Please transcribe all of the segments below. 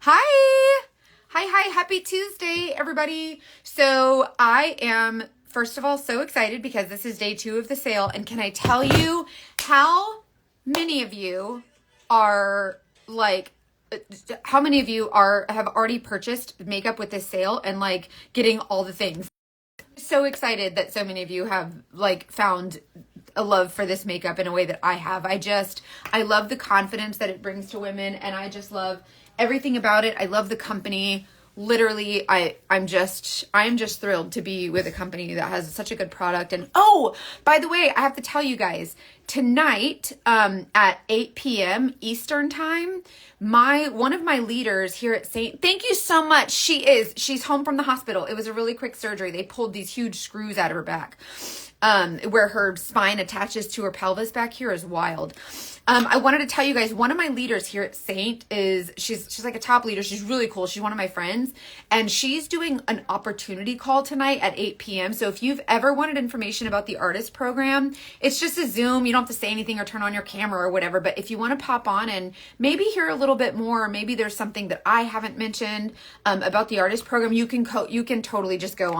Hi! Hi, happy Tuesday, everybody. So I am, first of all, so excited because this is day 2 of the sale. And can I tell you how many of you are like, how many of you have already purchased makeup with this sale and like getting all the things? So excited that so many of you have like found a love for this makeup in a way that I have. I love the confidence that it brings to women, and I just love everything about it. I love the company. Literally, I'm just thrilled to be with a company that has such a good product. And oh, by the way, I have to tell you guys, tonight at 8 p.m. Eastern time, one of my leaders here at St. Thank you so much. She's home from the hospital. It was a really quick surgery. They pulled these huge screws out of her back. Where her spine attaches to her pelvis back here is wild. I wanted to tell you guys, one of my leaders here at Saint she's like a top leader. She's really cool. She's one of my friends, and she's doing an opportunity call tonight at 8 p.m. So if you've ever wanted information about the artist program, it's just a Zoom. You don't have to say anything or turn on your camera or whatever. But if you want to pop on and maybe hear a little bit more, maybe there's something that I haven't mentioned about the artist program, you can totally just go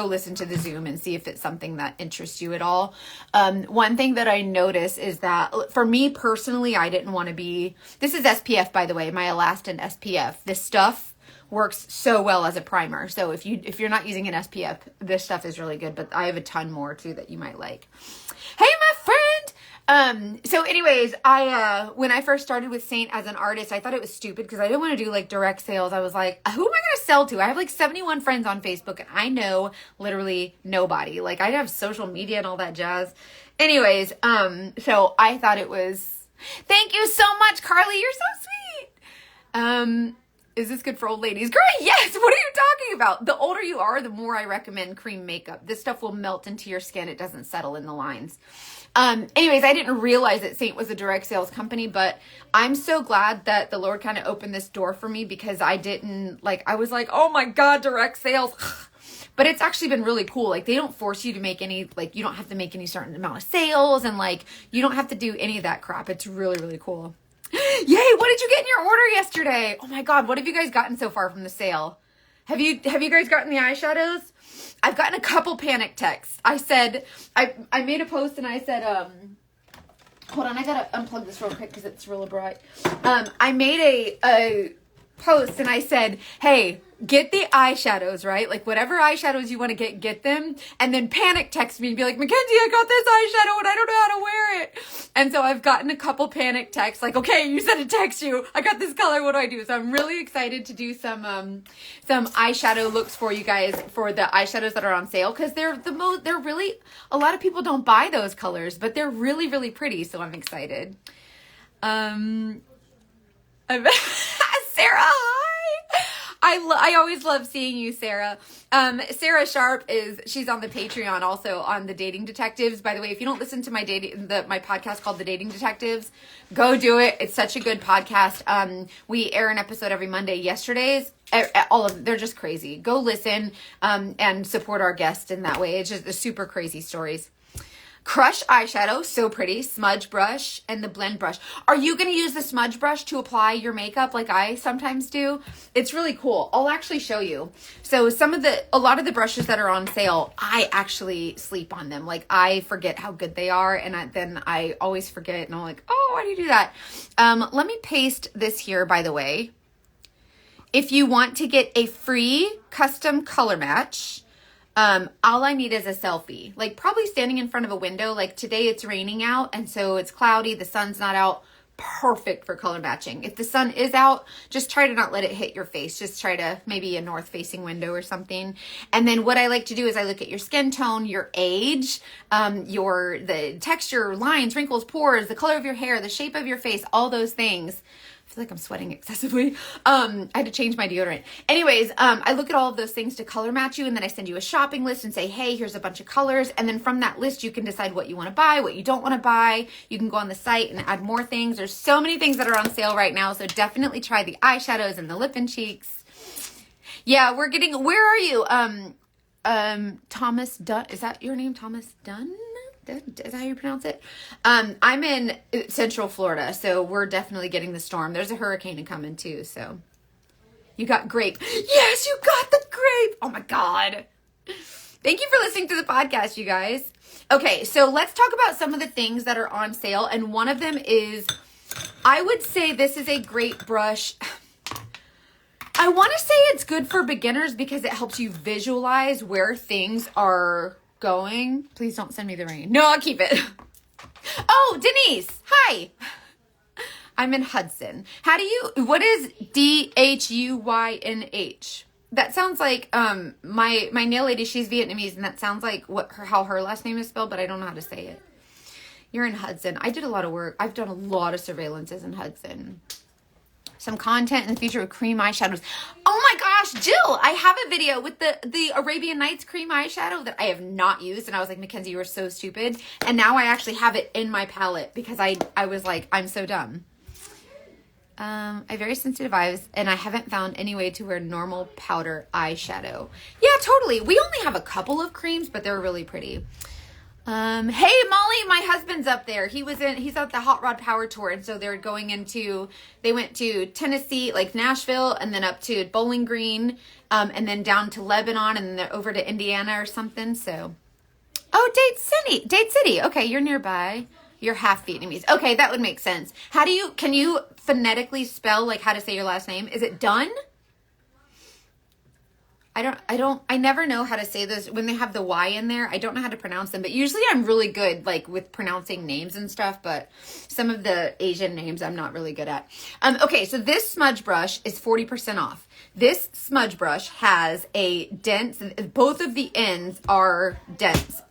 listen to the Zoom and see if it's something that interests you at all. One thing that I notice is that for me personally, I didn't want to this is SPF, by the way, my Elastin SPF. This stuff works so well as a primer. So if you're not using an SPF, this stuff is really good, but I have a ton more too that you might like. Hey, my friend. So anyways, when I first started with Saint as an artist, I thought it was stupid because I didn't want to do like direct sales. I was like, who am I going to sell to? I have like 71 friends on Facebook and I know literally nobody. Like I have social media and all that jazz. Anyways, so I thought it was, thank you so much, Carly. You're so sweet. Is this good for old ladies? Girl, yes. What are you talking about? The older you are, the more I recommend cream makeup. This stuff will melt into your skin. It doesn't settle in the lines. Anyways, I didn't realize that Saint was a direct sales company, but I'm so glad that the Lord kind of opened this door for me because I was like, oh my God, direct sales. But it's actually been really cool. Like they don't force you to make any, like you don't have to make any certain amount of sales and like you don't have to do any of that crap. It's really, really cool. Yay, what did you get in your order yesterday? Oh my God, what have you guys gotten so far from the sale? Have you guys gotten the eyeshadows? I've gotten a couple panic texts. I said, I made a post and I said, hold on, I gotta unplug this real quick because it's really bright. I made a post and I said, hey, get the eyeshadows, right? Like whatever eyeshadows you want to get them. And then panic text me and be like, Mackenzie, I got this eyeshadow and I don't know how to wear it. And so I've gotten a couple panic texts like, okay, you said to text you. I got this color. What do I do? So I'm really excited to do some eyeshadow looks for you guys for the eyeshadows that are on sale. Cause they're really, a lot of people don't buy those colors, but they're really, really pretty. So I'm excited. Sarah, hi. I always love seeing you, Sarah. Sarah Sharp she's on the Patreon, also on the Dating Detectives. By the way, if you don't listen to my podcast called The Dating Detectives, go do it. It's such a good podcast. We air an episode every Monday. Yesterday's, they're just crazy. Go listen, and support our guests in that way. It's just super crazy stories. Crush eyeshadow, so pretty. Smudge brush and the blend brush. Are you going to use the smudge brush to apply your makeup like I sometimes do? It's really cool. I'll actually show you. So a lot of the brushes that are on sale, I actually sleep on them. Like I forget how good they are, and then I always forget, and I'm like, oh, why do you do that? Let me paste this here, by the way. If you want to get a free custom color match, all I need is a selfie, like probably standing in front of a window. Like today it's raining out and so it's cloudy. The sun's not out. Perfect for color matching. If the sun is out, just try to not let it hit your face. Just try to maybe a north facing window or something. And then what I like to do is I look at your skin tone, your age, the texture, lines, wrinkles, pores, the color of your hair, the shape of your face, all those things. I feel like I'm sweating excessively. I had to change my deodorant. Anyways, I look at all of those things to color match you, and then I send you a shopping list and say, hey, here's a bunch of colors. And then from that list, you can decide what you want to buy, what you don't want to buy. You can go on the site and add more things. There's so many things that are on sale right now, so definitely try the eyeshadows and the lip and cheeks. Yeah, where are you? Thomas Dunn, is that your name, Thomas Dunn? Is that how you pronounce it? I'm in Central Florida, so we're definitely getting the storm. There's a hurricane coming too, so You got grape. Yes, you got the grape. Oh my God. Thank you for listening to the podcast, you guys. Okay, so let's talk about some of the things that are on sale. And one of them is, I would say this is a great brush. I want to say it's good for beginners because it helps you visualize where things are going. Please don't send me the rain. No, I'll keep it. Oh, Denise. Hi. I'm in Hudson. What is Dhyunh? That sounds like, my nail lady, she's Vietnamese, and that sounds like how her last name is spelled, but I don't know how to say it. You're in Hudson. I did a lot of work. I've done a lot of surveillances in Hudson. Some content in the future with cream eyeshadows. Oh my gosh, Jill, I have a video with the Arabian Nights cream eyeshadow that I have not used. And I was like, Mackenzie, you were so stupid. And now I actually have it in my palette because I was like, I'm so dumb. I have very sensitive eyes and I haven't found any way to wear normal powder eyeshadow. Yeah, totally. We only have a couple of creams, but they're really pretty. Hey Molly, my husband's up there. He's at the Hot Rod Power Tour. And so they went to Tennessee, like Nashville, and then up to Bowling Green, and then down to Lebanon, and then they're over to Indiana or something. So, oh, Date City. Okay. You're nearby. You're half Vietnamese. Okay. That would make sense. Can you phonetically spell like how to say your last name? Is it Dunn? I never know how to say those when they have the Y in there. I don't know how to pronounce them, but usually I'm really good like with pronouncing names and stuff, but some of the Asian names I'm not really good at. Okay, so this smudge brush is 40% off. This smudge brush has a dense, both of the ends are dense.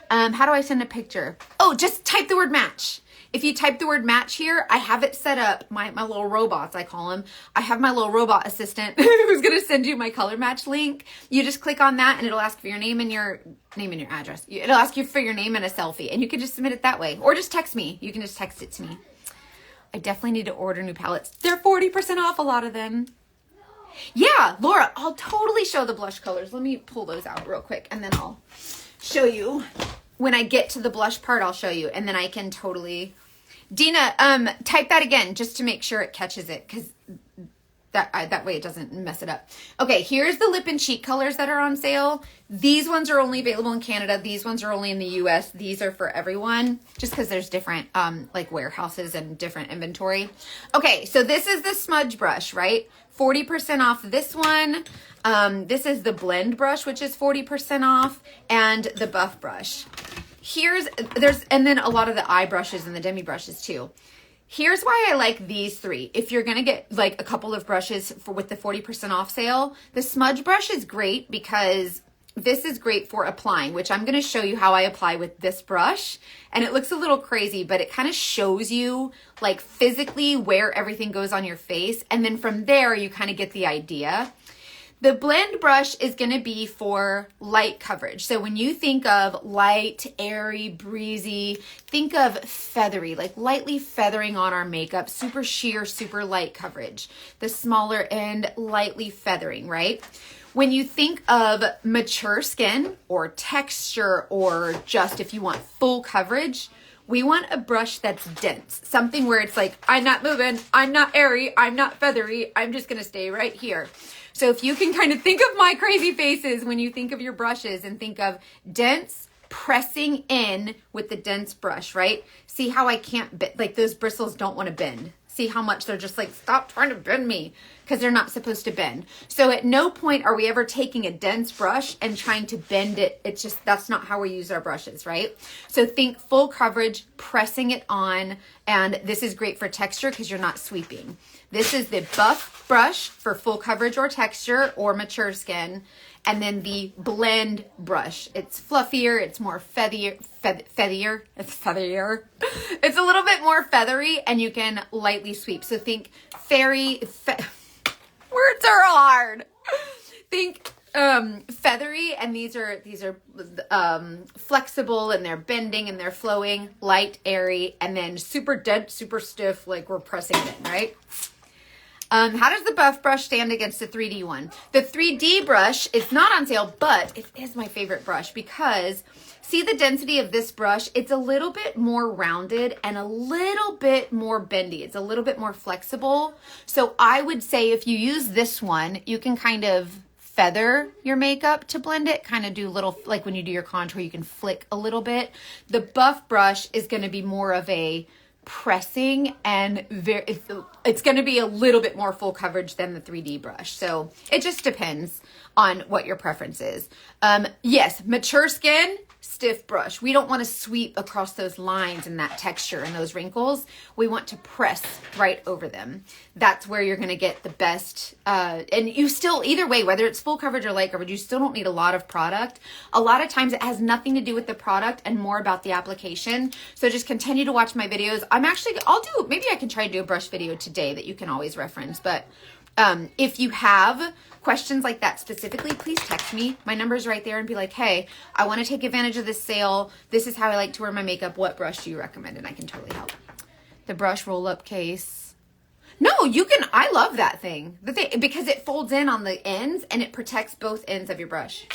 How do I send a picture? Oh, just type the word match. If you type the word match here, I have it set up, my little robots, I call them. I have my little robot assistant who's going to send you my color match link. You just click on that and it'll ask for your name and your address. It'll ask you for your name and a selfie and you can just submit it that way or just text me. You can just text it to me. I definitely need to order new palettes. They're 40% off, a lot of them. Yeah, Laura, I'll totally show the blush colors. Let me pull those out real quick and then I'll show you. When I get to the blush part, I'll show you and then I can totally... Dina, type that again just to make sure it catches it because that way it doesn't mess it up. Okay, here's the lip and cheek colors that are on sale. These ones are only available in Canada. These ones are only in the US. These are for everyone just because there's different like warehouses and different inventory. Okay, so this is the smudge brush, right? 40% off this one. This is the blend brush, which is 40% off, and the buff brush. And then a lot of the eye brushes and the demi brushes too. Here's why I like these three. If you're going to get like a couple of brushes with the 40% off sale, the smudge brush is great because this is great for applying, which I'm going to show you how I apply with this brush. And it looks a little crazy, but it kind of shows you like physically where everything goes on your face. And then from there, you kind of get the idea. The blend brush is going to be for light coverage. So when you think of light, airy, breezy, think of feathery, like lightly feathering on our makeup, super sheer, super light coverage. The smaller end, lightly feathering, right? When you think of mature skin or texture or just if you want full coverage, we want a brush that's dense. Something where it's like, I'm not moving, I'm not airy, I'm not feathery, I'm just going to stay right here. So if you can kind of think of my crazy faces when you think of your brushes and think of dense pressing in with the dense brush, right? See how I can't bend, like those bristles don't want to bend. See how much they're just like, stop trying to bend me because they're not supposed to bend. So at no point are we ever taking a dense brush and trying to bend it. It's just, that's not how we use our brushes, right? So think full coverage, pressing it on. And this is great for texture because you're not sweeping. This is the buff brush for full coverage or texture or mature skin. And then the blend brush. It's fluffier. It's more feathier. It's featherier. It's a little bit more feathery and you can lightly sweep. So think words are hard. Think feathery, and these are flexible and they're bending and they're flowing, light, airy, and then super dead, super stiff, like we're pressing it in, right? How does the buff brush stand against the 3D one? The 3D brush is not on sale, but it is my favorite brush because see the density of this brush? It's a little bit more rounded and a little bit more bendy. It's a little bit more flexible. So I would say if you use this one, you can kind of feather your makeup to blend it, kind of do little, like when you do your contour, you can flick a little bit. The buff brush is going to be more of a pressing and it's going to be a little bit more full coverage than the 3D brush. So it just depends on what your preference is. Yes, mature skin, stiff brush. We don't want to sweep across those lines and that texture and those wrinkles. We want to press right over them. That's where you're going to get the best. And you still, either way, whether it's full coverage or light coverage, you still don't need a lot of product. A lot of times it has nothing to do with the product and more about the application. So just continue to watch my videos. Maybe I can try to do a brush video today that you can always reference. But if you have questions like that specifically, please text me. My number is right there and be like, hey, I want to take advantage of this sale. This is how I like to wear my makeup. What brush do you recommend? And I can totally help. The brush roll-up case. No, you can. I love that thing. Because it folds in on the ends and it protects both ends of your brush.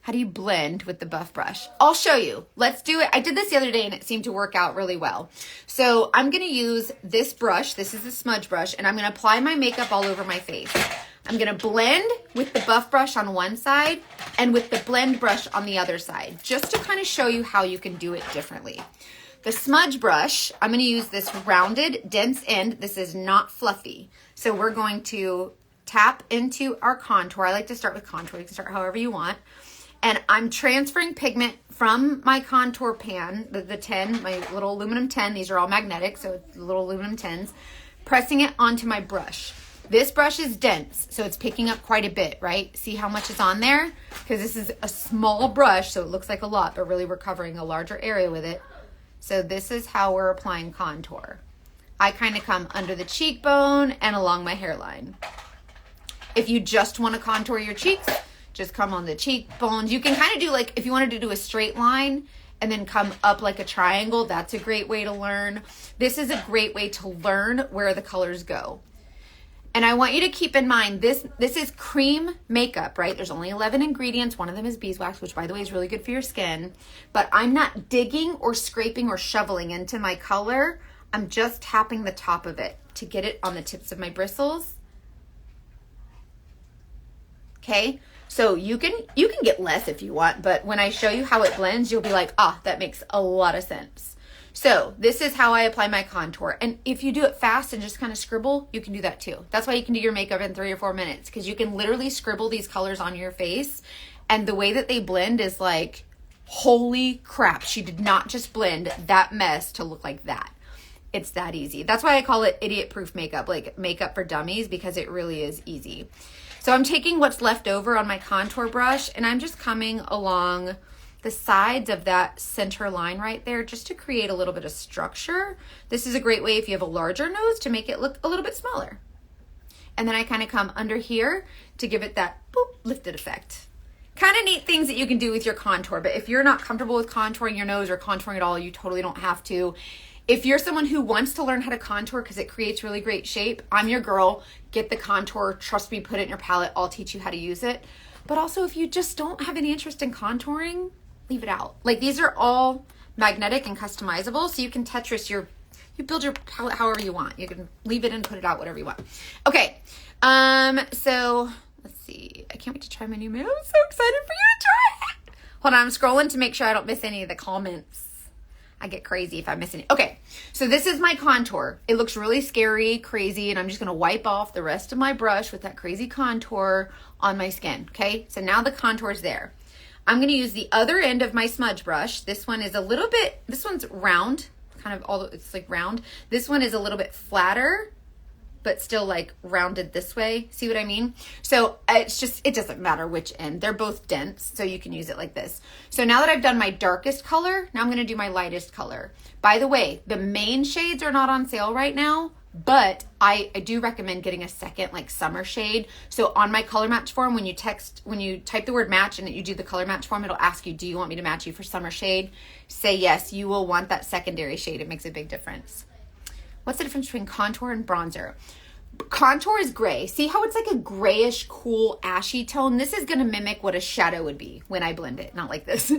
How do you blend with the buff brush? I'll show you. Let's do it. I did this the other day and it seemed to work out really well. So I'm going to use this brush. This is a smudge brush and I'm going to apply my makeup all over my face. I'm going to blend with the buff brush on one side and with the blend brush on the other side, just to kind of show you how you can do it differently. The smudge brush, I'm going to use this rounded, dense end. This is not fluffy. So we're going to tap into our contour. I like to start with contour. You can start however you want. And I'm transferring pigment from my contour pan, the 10, my little aluminum 10. These are all magnetic, so it's little aluminum 10s. Pressing it onto my brush. This brush is dense, so it's picking up quite a bit, right? See how much is on there? Because this is a small brush, so it looks like a lot, but really we're covering a larger area with it. So this is how we're applying contour. I kind of come under the cheekbone and along my hairline. If you just want to contour your cheeks, just come on the cheekbones. You can kind of do like, if you wanted to do a straight line and then come up like a triangle, that's a great way to learn. This is a great way to learn where the colors go. And I want you to keep in mind, this is cream makeup, right? There's only 11 ingredients. One of them is beeswax, which by the way is really good for your skin. But I'm not digging or scraping or shoveling into my color. I'm just tapping the top of it to get it on the tips of my bristles. Okay, so you can get less if you want, but when I show you how it blends, you'll be like, ah, that makes a lot of sense. So this is how I apply my contour. And if you do it fast and just kind of scribble, you can do that too. That's why you can do your makeup in 3 or 4 minutes, because you can literally scribble these colors on your face. And the way that they blend is like, holy crap, she did not just blend that mess to look like that. It's that easy. That's why I call it idiot-proof makeup, like makeup for dummies, because it really is easy. So I'm taking what's left over on my contour brush and I'm just coming along the sides of that center line right there just to create a little bit of structure. This is a great way if you have a larger nose to make it look a little bit smaller. And then I kind of come under here to give it that boop, lifted effect. Kind of neat things that you can do with your contour, but if you're not comfortable with contouring your nose or contouring at all, you totally don't have to. If you're someone who wants to learn how to contour because it creates really great shape, I'm your girl. Get the contour, trust me, put it in your palette. I'll teach you how to use it. But also if you just don't have any interest in contouring, leave it out. Like these are all magnetic and customizable, so you can Tetris you build your palette however you want. You can leave it and put it out whatever you want. Okay, so let's see. I can't wait to try my new makeup. I'm so excited for you to try it. Hold on, I'm scrolling to make sure I don't miss any of the comments. I get crazy if I miss any. Okay, so this is my contour. It looks really scary, crazy, and I'm just gonna wipe off the rest of my brush with that crazy contour on my skin, okay? So now the contour's there. I'm gonna use the other end of my smudge brush. This one is a little bit, this one's round, kind of it's like round. This one is a little bit flatter, but still like rounded this way. See what I mean? So it's just, it doesn't matter which end. They're both dense, so you can use it like this. So now that I've done my darkest color, now I'm gonna do my lightest color. By the way, the main shades are not on sale right now, but I do recommend getting a second like summer shade. So on my color match form, when you type the word match and you do the color match form, it'll ask you, do you want me to match you for summer shade? Say yes, you will want that secondary shade. It makes a big difference. What's the difference between contour and bronzer? contour is gray. See how it's like a grayish, cool, ashy tone? This is going to mimic what a shadow would be when I blend it, not like this.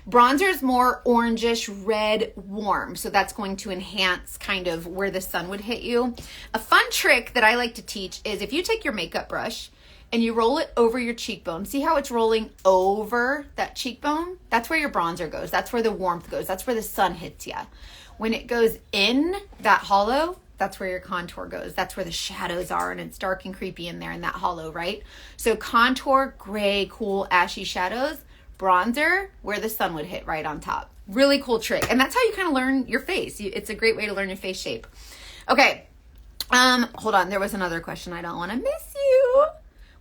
Bronzer is more orangish, red, warm. So that's going to enhance kind of where the sun would hit you. A fun trick that I like to teach is if you take your makeup brush and you roll it over your cheekbone, see how it's rolling over that cheekbone? That's where your bronzer goes. That's where the warmth goes. That's where the sun hits you. When it goes in that hollow, that's where your contour goes. That's where the shadows are, and it's dark and creepy in there in that hollow, right? So contour, gray, cool, ashy shadows. Bronzer, where the sun would hit right on top. Really cool trick. And that's how you kind of learn your face. It's a great way to learn your face shape. Okay. Hold on. There was another question. I don't want to miss you.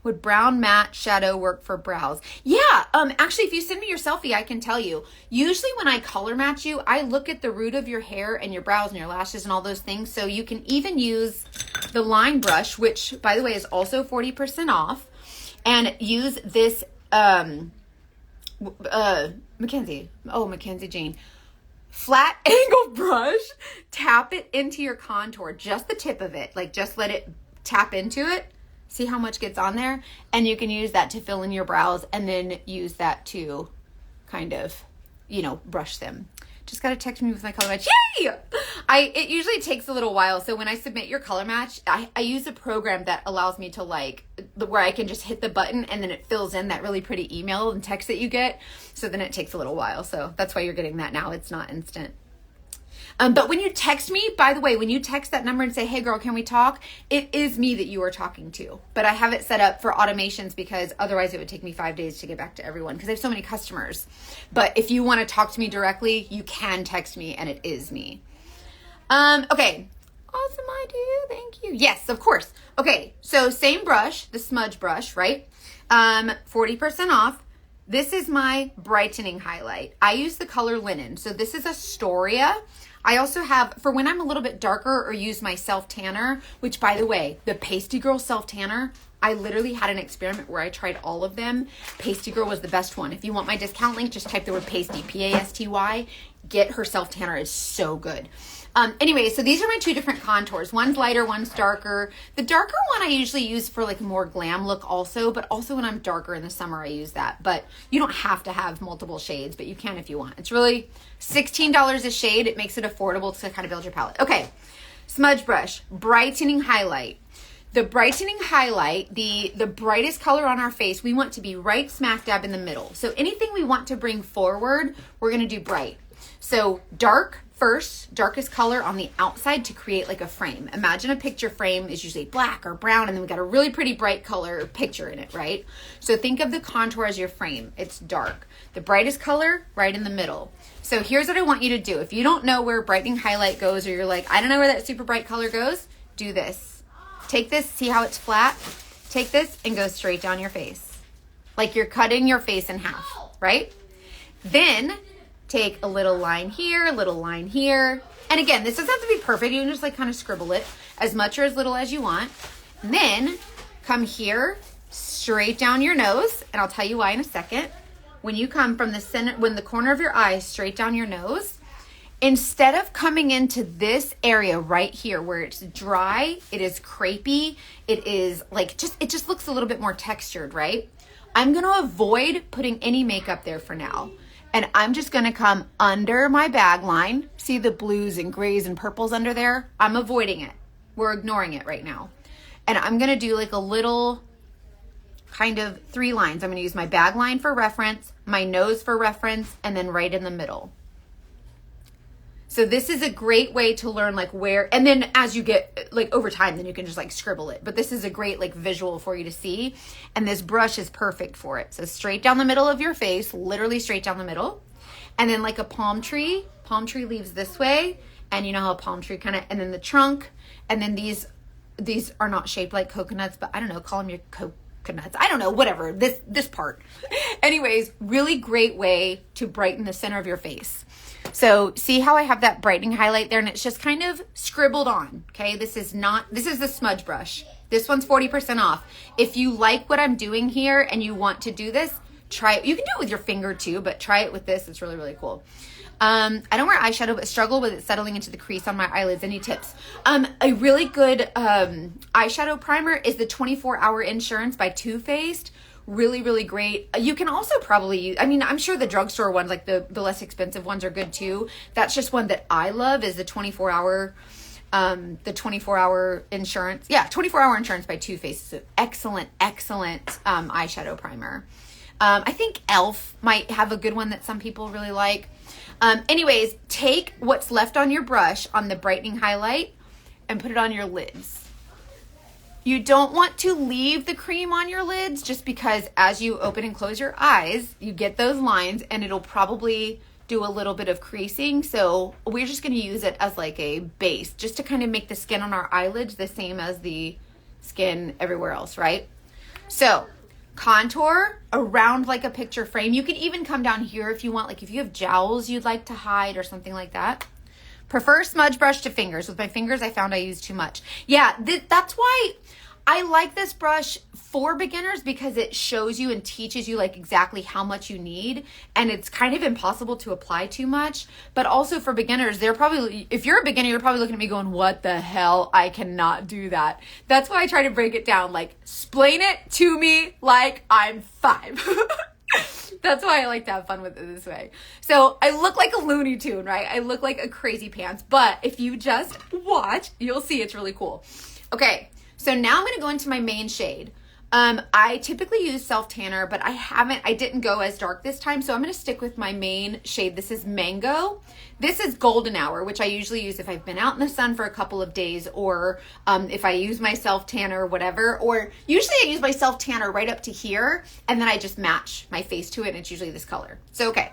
Would brown matte shadow work for brows? Yeah. Actually, if you send me your selfie, I can tell you. Usually when I color match you, I look at the root of your hair and your brows and your lashes and all those things. So you can even use the line brush, which by the way is also 40% off, and use this, Mackenzie Jane, flat angle brush, tap it into your contour, just the tip of it, like just let it tap into it. See how much gets on there? And you can use that to fill in your brows and then use that to kind of, brush them. Just got to text me with my color match. Yay! It usually takes a little while. So when I submit your color match, I use a program that allows me to where I can just hit the button and then it fills in that really pretty email and text that you get. So then it takes a little while. So that's why you're getting that now. It's not instant. But when you text me, by the way, when you text that number and say, hey girl, can we talk? It is me that you are talking to, but I have it set up for automations because otherwise it would take me 5 days to get back to everyone because I have so many customers. But if you want to talk to me directly, you can text me and it is me. Okay. Awesome idea. Thank you. Yes, of course. Okay. So same brush, the smudge brush, right? 40% off. This is my brightening highlight. I use the color Linen. So this is Astoria. I also have, for when I'm a little bit darker or use my self-tanner, which by the way, the Pasty Girl self-tanner, I literally had an experiment where I tried all of them. Pasty Girl was the best one. If you want my discount link, just type the word pasty, P-A-S-T-Y. Get her self-tanner. It's so good. Anyway, so these are my two different contours. One's lighter, one's darker. The darker one I usually use for like a more glam look also, but also when I'm darker in the summer, I use that. But you don't have to have multiple shades, but you can if you want. It's really $16 a shade. It makes it affordable to kind of build your palette. Okay, smudge brush, brightening highlight. The brightening highlight, the brightest color on our face, we want to be right smack dab in the middle. So anything we want to bring forward, we're going to do bright. So dark first, darkest color on the outside to create like a frame. Imagine a picture frame is usually black or brown, and then we got a really pretty bright color picture in it, right? So think of the contour as your frame. It's dark. The brightest color, right in the middle. So here's what I want you to do. If you don't know where brightening highlight goes, or you're like, I don't know where that super bright color goes, do this. Take this, see how it's flat? Take this and go straight down your face. Like you're cutting your face in half, right? Then take a little line here, a little line here. And again, this doesn't have to be perfect. You can just like kind of scribble it as much or as little as you want. And then come here, straight down your nose. And I'll tell you why in a second. When you come from the center, when the corner of your eye straight down your nose, instead of coming into this area right here where it's dry, it is crepey, it is like it just looks a little bit more textured, right? I'm going to avoid putting any makeup there for now. And I'm just going to come under my bag line. See the blues and grays and purples under there? I'm avoiding it. We're ignoring it right now. And I'm going to do like a little kind of 3 lines. I'm going to use my bag line for reference, my nose for reference, and then right in the middle. So this is a great way to learn like where, and then as you get like over time, then you can just like scribble it. But this is a great like visual for you to see. And this brush is perfect for it. So straight down the middle of your face, literally straight down the middle. And then like a palm tree leaves this way. And you know how a palm tree kind of, and then the trunk. And then these are not shaped like coconuts, but I don't know, call them your coconuts. I don't know, whatever, this part. Anyways, really great way to brighten the center of your face. So see how I have that brightening highlight there, and it's just kind of scribbled on, okay? This is the smudge brush. This one's 40% off. If you like what I'm doing here and you want to do this, try it. You can do it with your finger too, but try it with this. It's really, really cool. I don't wear eyeshadow, but struggle with it settling into the crease on my eyelids. Any tips? A really good eyeshadow primer is the 24-Hour Insurance by Too Faced. Really, really great. You can also probably use, I mean, I'm sure the drugstore ones, like the less expensive ones, are good too. That's just one that I love, is the 24-hour insurance. Yeah, 24-Hour Insurance by Too Faced. Excellent eyeshadow primer. I think e.l.f. might have a good one that some people really like. Anyways, take what's left on your brush on the brightening highlight and put it on your lids. You don't want to leave the cream on your lids, just because as you open and close your eyes, you get those lines and it'll probably do a little bit of creasing. So we're just going to use it as like a base, just to kind of make the skin on our eyelids the same as the skin everywhere else, right? So contour around like a picture frame. You can even come down here if you want, like if you have jowls you'd like to hide or something like that. Prefer smudge brush to fingers. With my fingers, I found I use too much. Yeah, that's why I like this brush for beginners, because it shows you and teaches you like exactly how much you need, and it's kind of impossible to apply too much. But also for beginners, they're probably, if you're a beginner, you're probably looking at me going, what the hell? I cannot do that. That's why I try to break it down, like explain it to me like I'm 5. That's why I like to have fun with it this way. So I look like a Looney Tune, right? I look like a crazy pants, but if you just watch, you'll see it's really cool. Okay, so now I'm gonna go into my main shade. I typically use self tanner, but I didn't go as dark this time, so I'm gonna stick with my main shade. This is Mango. This is Golden Hour, which I usually use if I've been out in the sun for a couple of days, or if I use my self tanner or whatever, or usually I use my self tanner right up to here, and then I just match my face to it, and it's usually this color. So, okay.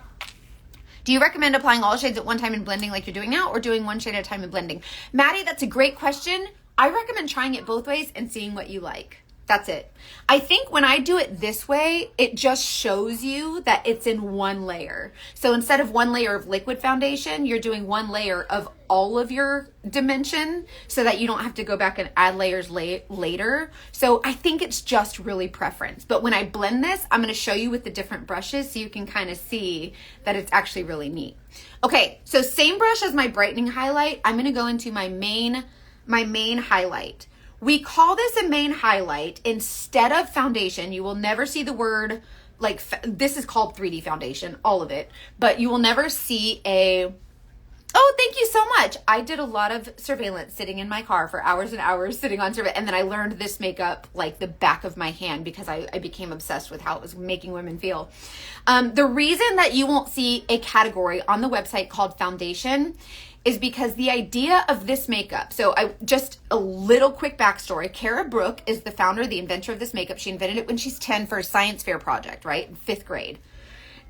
Do you recommend applying all shades at one time and blending like you're doing now, or doing one shade at a time and blending? Maddie, that's a great question. I recommend trying it both ways and seeing what you like. That's it. I think when I do it this way, it just shows you that it's in one layer. So instead of one layer of liquid foundation, you're doing one layer of all of your dimension, so that you don't have to go back and add layers later. So I think it's just really preference. But when I blend this, I'm going to show you with the different brushes so you can kind of see that it's actually really neat. Okay, so same brush as my brightening highlight. I'm going to go into my main highlight. We call this a main highlight instead of foundation. You will never see the word, like, this is called 3D foundation, all of it, but you will never see oh, thank you so much. I did a lot of surveillance sitting in my car for hours and hours sitting on surveillance, and then I learned this makeup like the back of my hand because I became obsessed with how it was making women feel. The reason that you won't see a category on the website called foundation is because the idea of this makeup, so just a little quick backstory. Cara Brooke is the founder, the inventor of this makeup. She invented it when she's 10 for a science fair project, right? In 5th grade.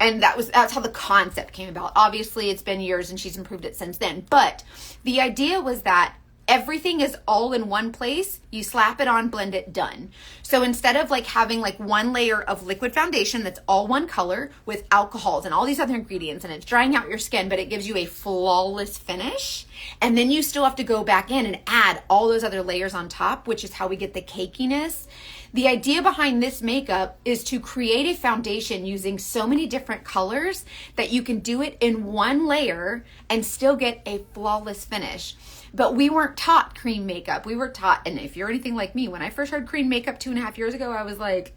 And that's how the concept came about. Obviously, it's been years and she's improved it since then. But the idea was that everything is all in one place. You slap it on, blend it, done. So instead of like having like one layer of liquid foundation that's all one color with alcohols and all these other ingredients, and it's drying out your skin, but it gives you a flawless finish. And then you still have to go back in and add all those other layers on top, which is how we get the cakiness. The idea behind this makeup is to create a foundation using so many different colors that you can do it in one layer and still get a flawless finish. But we weren't taught cream makeup. We were taught, and if you're anything like me, when I first heard cream makeup 2.5 years ago, I was like,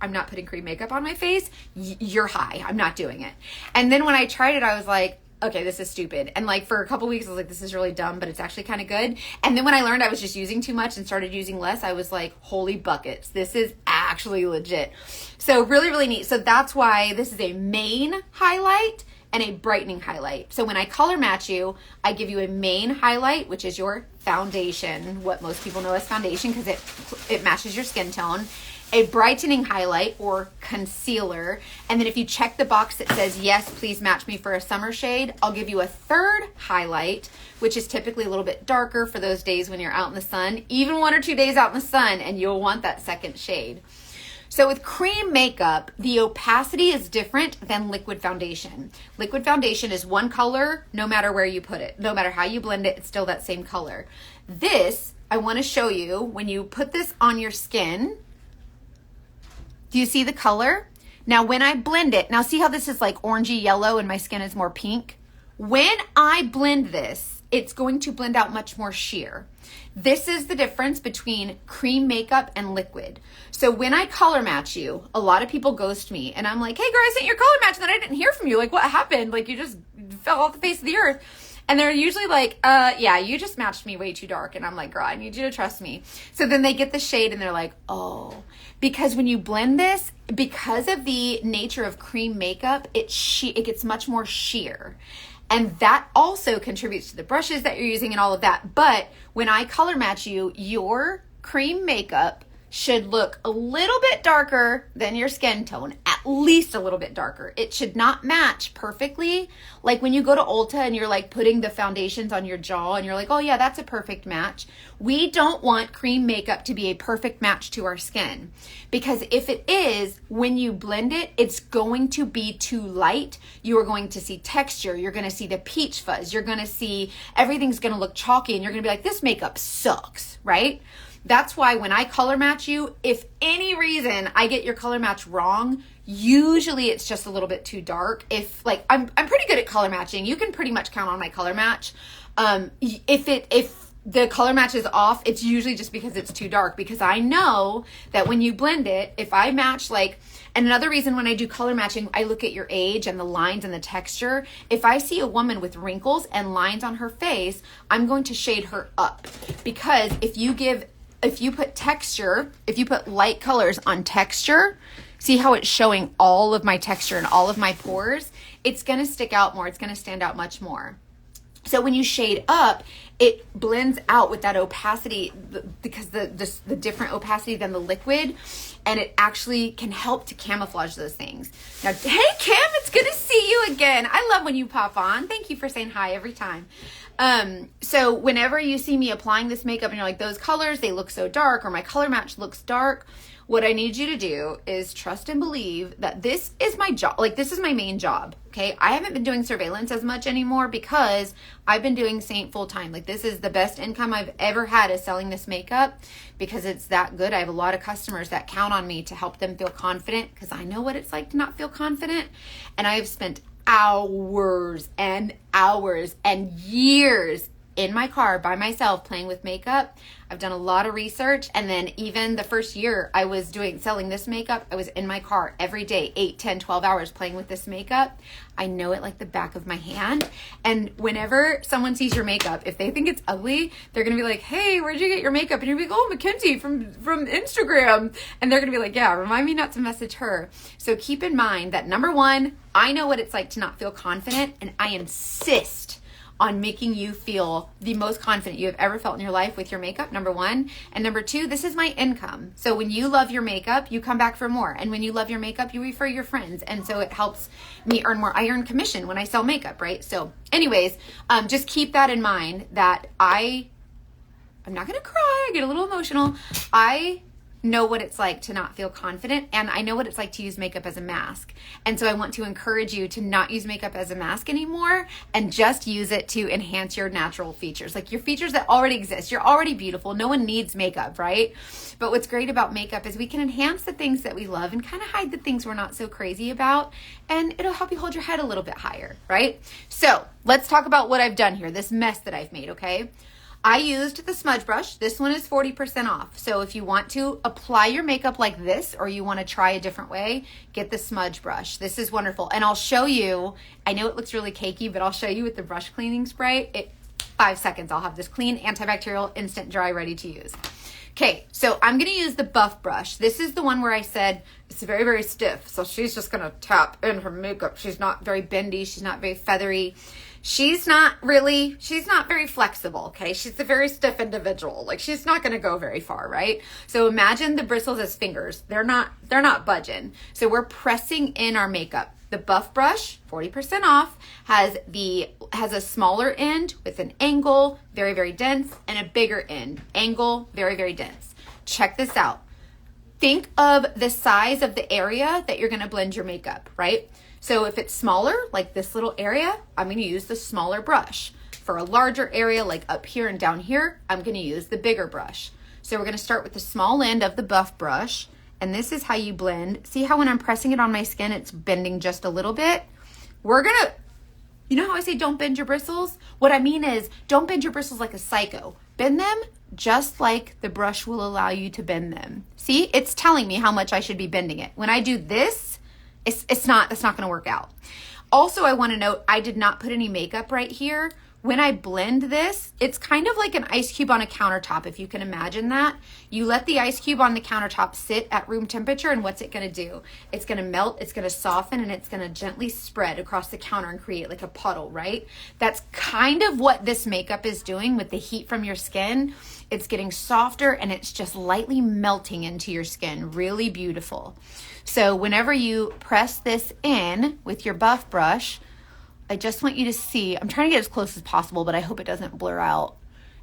I'm not putting cream makeup on my face. You're high. I'm not doing it. And then when I tried it, I was like, okay, this is stupid. And like for a couple weeks, I was like, this is really dumb, but it's actually kind of good. And then when I learned I was just using too much and started using less, I was like, holy buckets, this is actually legit. So really, really neat. So that's why this is a main highlight and a brightening highlight. So when I color match you, I give you a main highlight, which is your foundation, what most people know as foundation because it matches your skin tone. A brightening highlight or concealer, and then if you check the box that says yes, please match me for a summer shade, I'll give you a third highlight, which is typically a little bit darker for those days when you're out in the sun, even 1 or 2 days out in the sun, and you'll want that second shade. So with cream makeup, the opacity is different than liquid foundation. Liquid foundation is one color no matter where you put it. No matter how you blend it, it's still that same color. This, I want to show you when you put this on your skin. Do you see the color? Now, when I blend it, now see how this is like orangey yellow and my skin is more pink? When I blend this, it's going to blend out much more sheer. This is the difference between cream makeup and liquid. So when I color match you, a lot of people ghost me and I'm like, hey girl, I sent your color match and then I didn't hear from you. Like, what happened? Like, you just fell off the face of the earth. And they're usually like, yeah, you just matched me way too dark. And I'm like, girl, I need you to trust me. So then they get the shade and they're like, oh, because when you blend this, because of the nature of cream makeup, it gets much more sheer. And that also contributes to the brushes that you're using and all of that. But when I color match you, your cream makeup should look a little bit darker than your skin tone, at least a little bit darker. It should not match perfectly. Like when you go to Ulta and you're like putting the foundations on your jaw and you're like, oh yeah, that's a perfect match. We don't want cream makeup to be a perfect match to our skin, because if it is, when you blend it, it's going to be too light. You are going to see texture. You're going to see the peach fuzz. You're going to see everything's going to look chalky and you're going to be like, this makeup sucks, right? That's why when I color match you, if any reason I get your color match wrong, usually it's just a little bit too dark. If like, I'm pretty good at color matching. You can pretty much count on my color match. If the color match is off, it's usually just because it's too dark, because I know that when you blend it, if I match like, and another reason when I do color matching, I look at your age and the lines and the texture. If I see a woman with wrinkles and lines on her face, I'm going to shade her up, because if you put texture, if you put light colors on texture, see how it's showing all of my texture and all of my pores? It's going to stick out more. It's going to stand out much more. So when you shade up, it blends out with that opacity, because the different opacity than the liquid, and it actually can help to camouflage those things. Now, hey Kim, it's good to see you again. I love when you pop on. Thank you for saying hi every time. So whenever you see me applying this makeup and you're like, those colors, they look so dark, or my color match looks dark, what I need you to do is trust and believe that this is my job. Like, this is my main job. Okay. I haven't been doing surveillance as much anymore because I've been doing Saint full time. Like, this is the best income I've ever had, is selling this makeup, because it's that good. I have a lot of customers that count on me to help them feel confident, because I know what it's like to not feel confident. And I have spent hours and hours and years in my car by myself playing with makeup. I've done a lot of research. And then even the first year I was selling this makeup, I was in my car every day, 8, 10, 12 hours playing with this makeup. I know it like the back of my hand. And whenever someone sees your makeup, if they think it's ugly, they're going to be like, hey, where'd you get your makeup? And you're like, oh, Mackenzie from Instagram. And they're going to be like, yeah, remind me not to message her. So keep in mind that, number one, I know what it's like to not feel confident, and I insist on making you feel the most confident you have ever felt in your life with your makeup, number one. And number two, this is my income. So when you love your makeup, you come back for more. And when you love your makeup, you refer your friends. And so it helps me earn more. I earn commission when I sell makeup, right? So anyways, just keep that in mind, that I'm not going to cry. I get a little emotional. I know what it's like to not feel confident, and I know what it's like to use makeup as a mask. And so I want to encourage you to not use makeup as a mask anymore, and just use it to enhance your natural features, like your features that already exist. You're already beautiful. No one needs makeup, right? But what's great about makeup is we can enhance the things that we love and kind of hide the things we're not so crazy about, and it'll help you hold your head a little bit higher, right? So let's talk about what I've done here, this mess that I've made, okay? I used the smudge brush. This one is 40% off. So if you want to apply your makeup like this, or you want to try a different way, get the smudge brush. This is wonderful. And I'll show you, I know it looks really cakey, but I'll show you with the brush cleaning spray. 5 seconds, I'll have this clean, antibacterial, instant dry, ready to use. Okay, so I'm going to use the buff brush. This is the one where I said it's very, very stiff. So she's just going to tap in her makeup. She's not very bendy. She's not very feathery. She's not very flexible, okay? She's a very stiff individual. Like, she's not going to go very far, right? So imagine the bristles as fingers. They're not budging. So we're pressing in our makeup. The buff brush, 40% off, has a smaller end with an angle, very, very dense, and a bigger end, angle, very, very dense. Check this out. Think of the size of the area that you're going to blend your makeup, right? So if it's smaller, like this little area, I'm going to use the smaller brush. For a larger area, like up here and down here, I'm going to use the bigger brush. So we're going to start with the small end of the buff brush, And this is how you blend. See how when I'm pressing it on my skin, it's bending just a little bit? You know how I say don't bend your bristles? What I mean is don't bend your bristles like a psycho. Bend them just like the brush will allow you to bend them. See, it's telling me how much I should be bending it. When I do this, that's not going to work out. Also, I want to note, I did not put any makeup right here. When I blend this, it's kind of like an ice cube on a countertop, if you can imagine that. You let the ice cube on the countertop sit at room temperature, and what's it going to do? It's going to melt, it's going to soften, and it's going to gently spread across the counter and create like a puddle, right? That's kind of what this makeup is doing with the heat from your skin. It's getting softer, and it's just lightly melting into your skin. Really beautiful. So whenever you press this in with your buff brush, I just want you to see, I'm trying to get as close as possible, but I hope it doesn't blur out.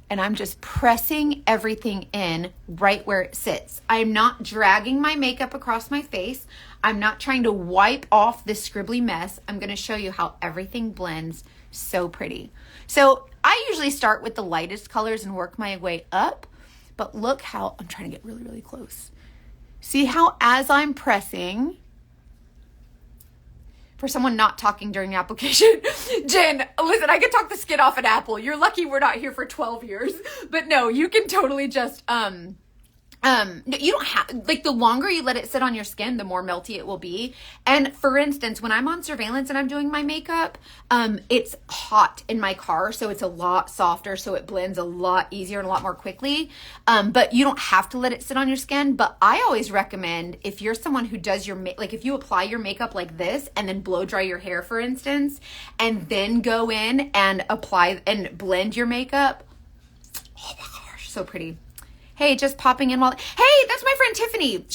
And I'm just pressing everything in right where it sits. I'm not dragging my makeup across my face. I'm not trying to wipe off this scribbly mess. I'm going to show you how everything blends so pretty. So I usually start with the lightest colors and work my way up, but look how, I'm trying to get really, really close. See how as I'm pressing, for someone not talking during the application, Jen, listen, I could talk the skin off an apple. You're lucky we're not here for 12 years. But no, you can totally just, you don't have, like the longer you let it sit on your skin, the more melty it will be. And for instance, when I'm on surveillance and I'm doing my makeup, it's hot in my car. So it's a lot softer. So it blends a lot easier and a lot more quickly. But you don't have to let it sit on your skin. But I always recommend if you're someone who does your, like if you apply your makeup like this and then blow dry your hair, for instance, and then go in and apply and blend your makeup. Oh my gosh, so pretty. Hey, just popping in while, hey, that's my friend Tiffany.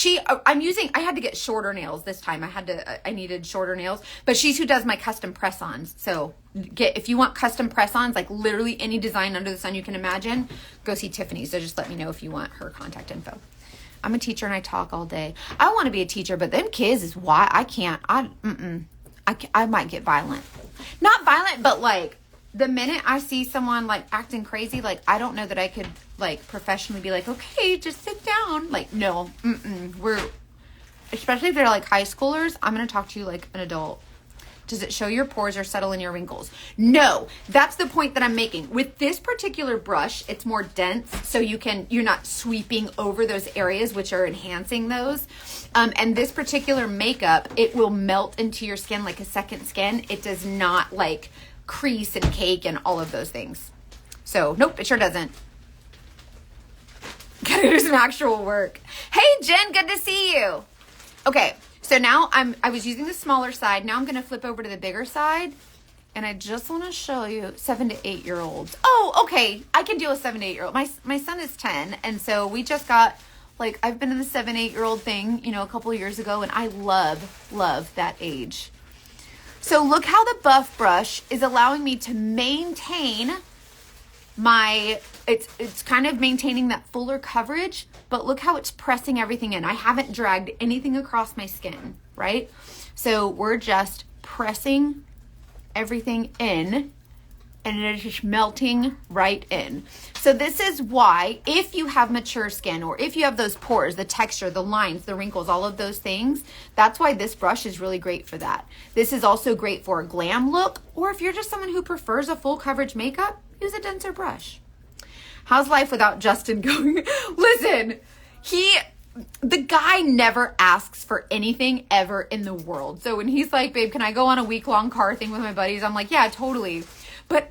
I had to get shorter nails this time. I needed shorter nails, but she's who does my custom press-ons. So if you want custom press-ons, like literally any design under the sun you can imagine, go see Tiffany. So just let me know if you want her contact info. I'm a teacher and I talk all day. I want to be a teacher, but them kids is why I can't, I might get violent. Not violent, but like, the minute I see someone like acting crazy, like I don't know that I could like professionally be like, okay, just sit down. Like, no, especially if they're like high schoolers, I'm going to talk to you like an adult. Does it show your pores or settle in your wrinkles? No, that's the point that I'm making. With this particular brush, it's more dense, so you're not sweeping over those areas which are enhancing those. And this particular makeup, it will melt into your skin like a second skin. It does not like crease and cake and all of those things. So nope, it sure doesn't. Gotta do some actual work. Hey Jen, good to see you. Okay, so now I was using the smaller side. Now I'm gonna flip over to the bigger side, and I just want to show you 7 to 8 year olds. Oh, okay, I can deal with 7 to 8 year old. My son is 10, and so we just got like, I've been in the 7, 8 year old thing, a couple of years ago, and I love that age. So look how the buff brush is allowing me to maintain it's kind of maintaining that fuller coverage, but look how it's pressing everything in. I haven't dragged anything across my skin, right? So we're just pressing everything in, and it is just melting right in. So this is why if you have mature skin, or if you have those pores, the texture, the lines, the wrinkles, all of those things, that's why this brush is really great for that. This is also great for a glam look, or if you're just someone who prefers a full coverage makeup, use a denser brush. How's life without Justin going? Listen, the guy never asks for anything ever in the world. So when he's like, babe, can I go on a week-long car thing with my buddies? I'm like, yeah, totally. But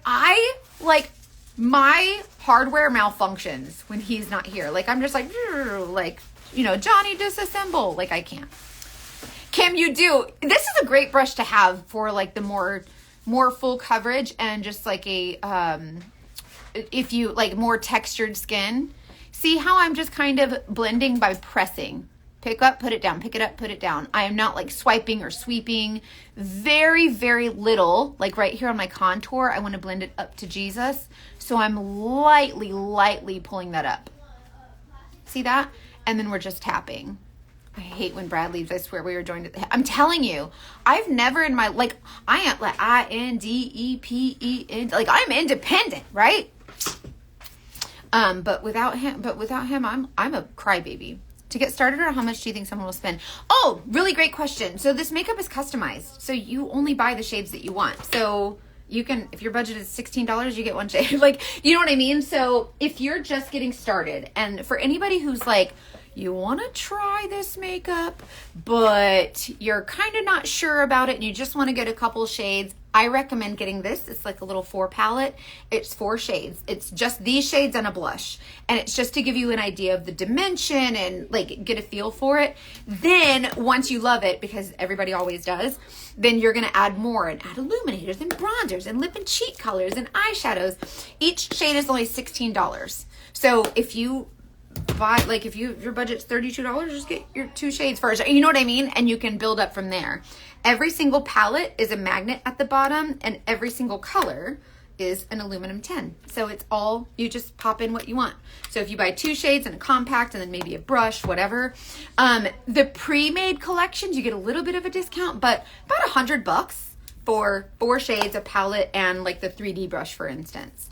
my hardware malfunctions when he's not here. Like, I'm just like, Johnny, disassemble. Like, I can't. Kim, you do. This is a great brush to have for like the more full coverage and just like if you like more textured skin. See how I'm just kind of blending by pressing. Pick up, put it down, pick it up, put it down. I am not like swiping or sweeping. Very, very little, like right here on my contour, I want to blend it up to Jesus. So I'm lightly pulling that up. See that? And then we're just tapping. I hate when Brad leaves. I swear we were joined at the, I'm telling you, I've never in my, like, I am like INDEPEN, like I'm independent, right? But without him, I'm a crybaby. To get started, or how much do you think someone will spend? Oh, really great question. So this makeup is customized. So you only buy the shades that you want. So you can, if your budget is $16, you get one shade. Like, you know what I mean? So if you're just getting started, and for anybody who's like, you want to try this makeup, but you're kind of not sure about it and you just want to get a couple shades, I recommend getting this. It's like a little 4 palette. It's 4 shades. It's just these shades and a blush. And it's just to give you an idea of the dimension and like get a feel for it. Then once you love it, because everybody always does, then you're going to add more and add illuminators and bronzers and lip and cheek colors and eyeshadows. Each shade is only $16. So if you buy, like if your budget's $32, just get your 2 shades first. You know what I mean? And you can build up from there. Every single palette is a magnet at the bottom, and every single color is an aluminum tin. So it's all, you just pop in what you want. So if you buy 2 shades and a compact and then maybe a brush, whatever. The pre-made collections, you get a little bit of a discount, but about $100 for 4 shades, a palette, and like the 3D brush, for instance.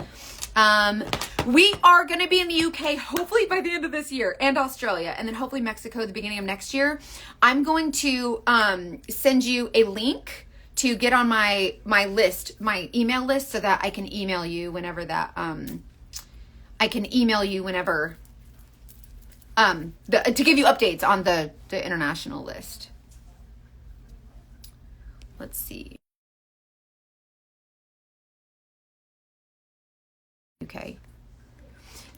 We are going to be in the UK hopefully by the end of this year, and Australia, and then hopefully Mexico at the beginning of next year. I'm going to send you a link to get on my list, my email list, so that I can email you whenever that to give you updates on the international list. Let's see. Okay.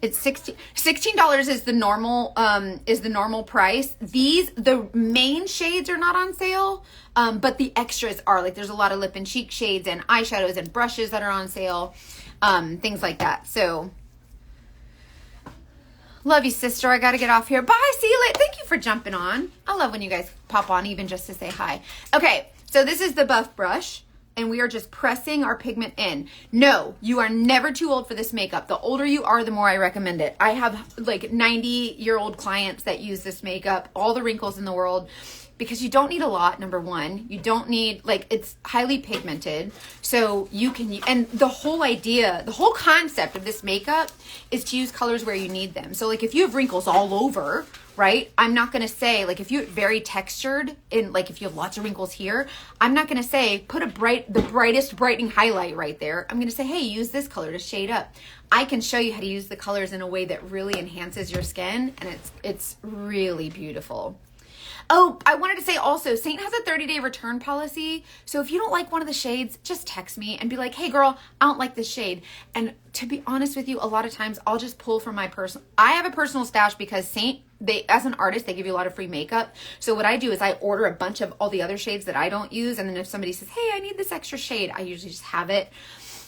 It's $16 is the normal price. The main shades are not on sale, but the extras are. Like there's a lot of lip and cheek shades and eyeshadows and brushes that are on sale, things like that. So love you, sister. I got to get off here. Bye. See you later. Thank you for jumping on. I love when you guys pop on even just to say hi. Okay. So this is the buff brush. And we are just pressing our pigment in. No, you are never too old for this makeup. The older you are, the more I recommend it. I have like 90-year-old clients that use this makeup, all the wrinkles in the world, because you don't need a lot, number one. You don't need, like, it's highly pigmented. So you can, and the whole idea, the whole concept of this makeup is to use colors where you need them. So like if you have wrinkles all over, right? I'm not going to say, like, if you're very textured in, like, if you have lots of wrinkles here, I'm not going to say, put the brightest brightening highlight right there. I'm going to say, hey, use this color to shade up. I can show you how to use the colors in a way that really enhances your skin, and it's really beautiful. Oh, I wanted to say also, Saint has a 30-day return policy. So if you don't like one of the shades, just text me and be like, hey girl, I don't like this shade. And to be honest with you, a lot of times I'll just pull from I have a personal stash because Saint, as an artist, they give you a lot of free makeup. So what I do is I order a bunch of all the other shades that I don't use. And then if somebody says, hey, I need this extra shade, I usually just have it.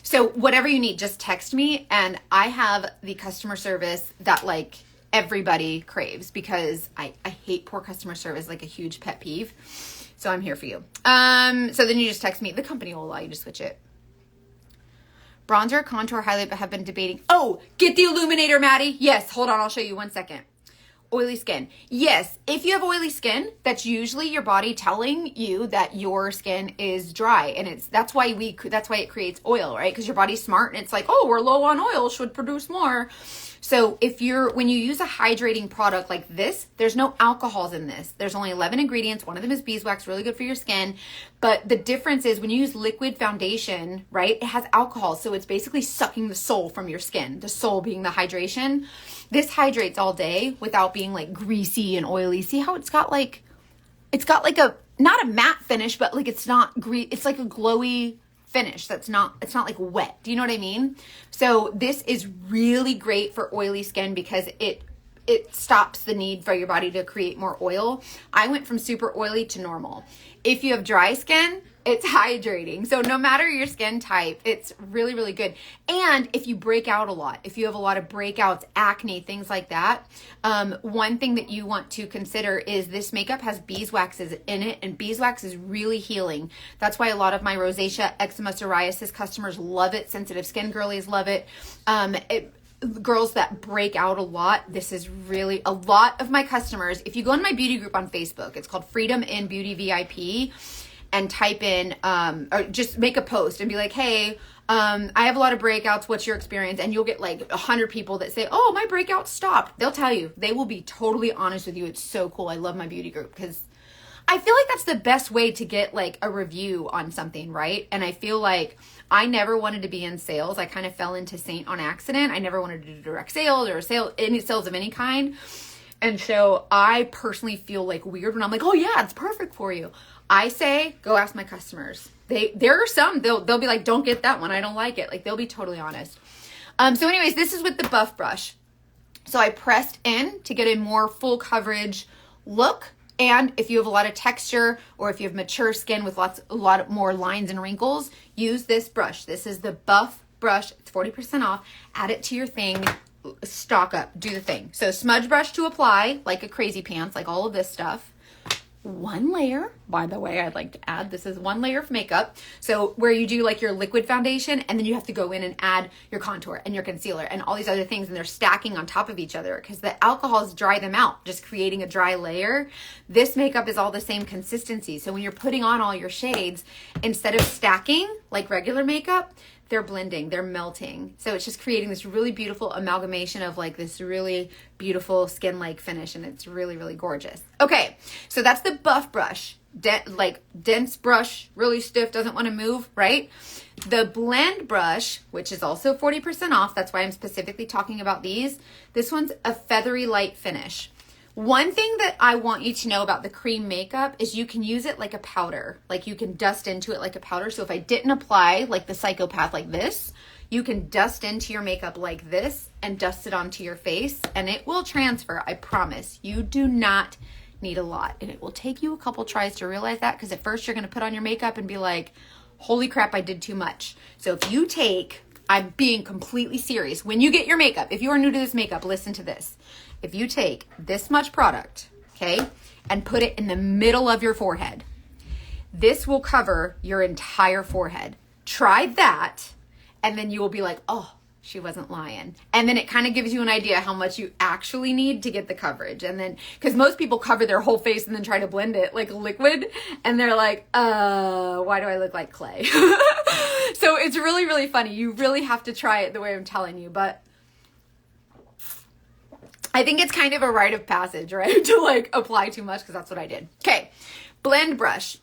So whatever you need, just text me. And I have the customer service that like everybody craves, because I hate poor customer service, like a huge pet peeve. So I'm here for you. So then you just text me. The company will allow you to switch it. Bronzer, contour, highlight, but have been debating. Oh, get the illuminator, Maddie. Yes, hold on. I'll show you 1 second. Oily skin. Yes, if you have oily skin, that's usually your body telling you that your skin is dry, and that's why it creates oil, right? Because your body's smart and it's like, oh, we're low on oil, should produce more. So when you use a hydrating product like this, there's no alcohols in this. There's only 11 ingredients. One of them is beeswax, really good for your skin. But the difference is when you use liquid foundation, right, it has alcohol. So it's basically sucking the soul from your skin, the soul being the hydration. This hydrates all day without being like greasy and oily. See how it's got like a, not a matte finish, but like it's not it's like a glowy finish. It's not like wet. Do you know what I mean? So this is really great for oily skin because it stops the need for your body to create more oil. I went from super oily to normal. If you have dry skin, it's hydrating. So no matter your skin type, it's really, really good. And if you break out a lot, if you have a lot of breakouts, acne, things like that, one thing that you want to consider is this makeup has beeswaxes in it, and beeswax is really healing. That's why a lot of my rosacea, eczema, psoriasis customers love it. Sensitive skin girlies love it. Girls that break out a lot, this is really, a lot of my customers, if you go in my beauty group on Facebook, it's called Freedom in Beauty VIP, and type in, or just make a post and be like, hey, I have a lot of breakouts. What's your experience? And you'll get like 100 people that say, oh, my breakout stopped. They'll tell you. They will be totally honest with you. It's so cool. I love my beauty group because I feel like that's the best way to get like a review on something, right? And I feel like I never wanted to be in sales. I kind of fell into Saint on accident. I never wanted to do direct sales or any sales of any kind. And so I personally feel like weird when I'm like, oh yeah, it's perfect for you. I say, go ask my customers. There are some, they'll be like, don't get that one. I don't like it. Like they'll be totally honest. So anyways, this is with the buff brush. So I pressed in to get a more full coverage look. And if you have a lot of texture or if you have mature skin with a lot more lines and wrinkles, use this brush. This is the buff brush. It's 40% off. Add it to your thing. Stock up. Do the thing. So smudge brush to apply like a crazy pants, like all of this stuff. One layer, by the way, I'd like to add, this is one layer of makeup. So where you do like your liquid foundation and then you have to go in and add your contour and your concealer and all these other things and they're stacking on top of each other because the alcohols dry them out, just creating a dry layer. This makeup is all the same consistency. So when you're putting on all your shades, instead of stacking like regular makeup, they're blending, they're melting. So it's just creating this really beautiful amalgamation of like this really beautiful skin-like finish and it's really, really gorgeous. Okay, so that's the buff brush. Like dense brush, really stiff, doesn't want to move, right? The blend brush, which is also 40% off, that's why I'm specifically talking about these. This one's a feathery light finish. One thing that I want you to know about the cream makeup is you can use it like a powder. Like you can dust into it like a powder. So if I didn't apply like the psychopath like this, you can dust into your makeup like this and dust it onto your face and it will transfer. I promise. You do not need a lot. And it will take you a couple tries to realize that because at first you're going to put on your makeup and be like, holy crap, I did too much. So if you take, I'm being completely serious. When you get your makeup, if you are new to this makeup, listen to this. If you take this much product, okay, and put it in the middle of your forehead, this will cover your entire forehead. Try that, and then you will be like, oh, she wasn't lying. And then it kind of gives you an idea how much you actually need to get the coverage. And then, because most people cover their whole face and then try to blend it like a liquid, and they're like, why do I look like clay? So it's really, really funny. You really have to try it the way I'm telling you, but I think it's kind of a rite of passage, right? To like apply too much because that's what I did. Okay, blend brush.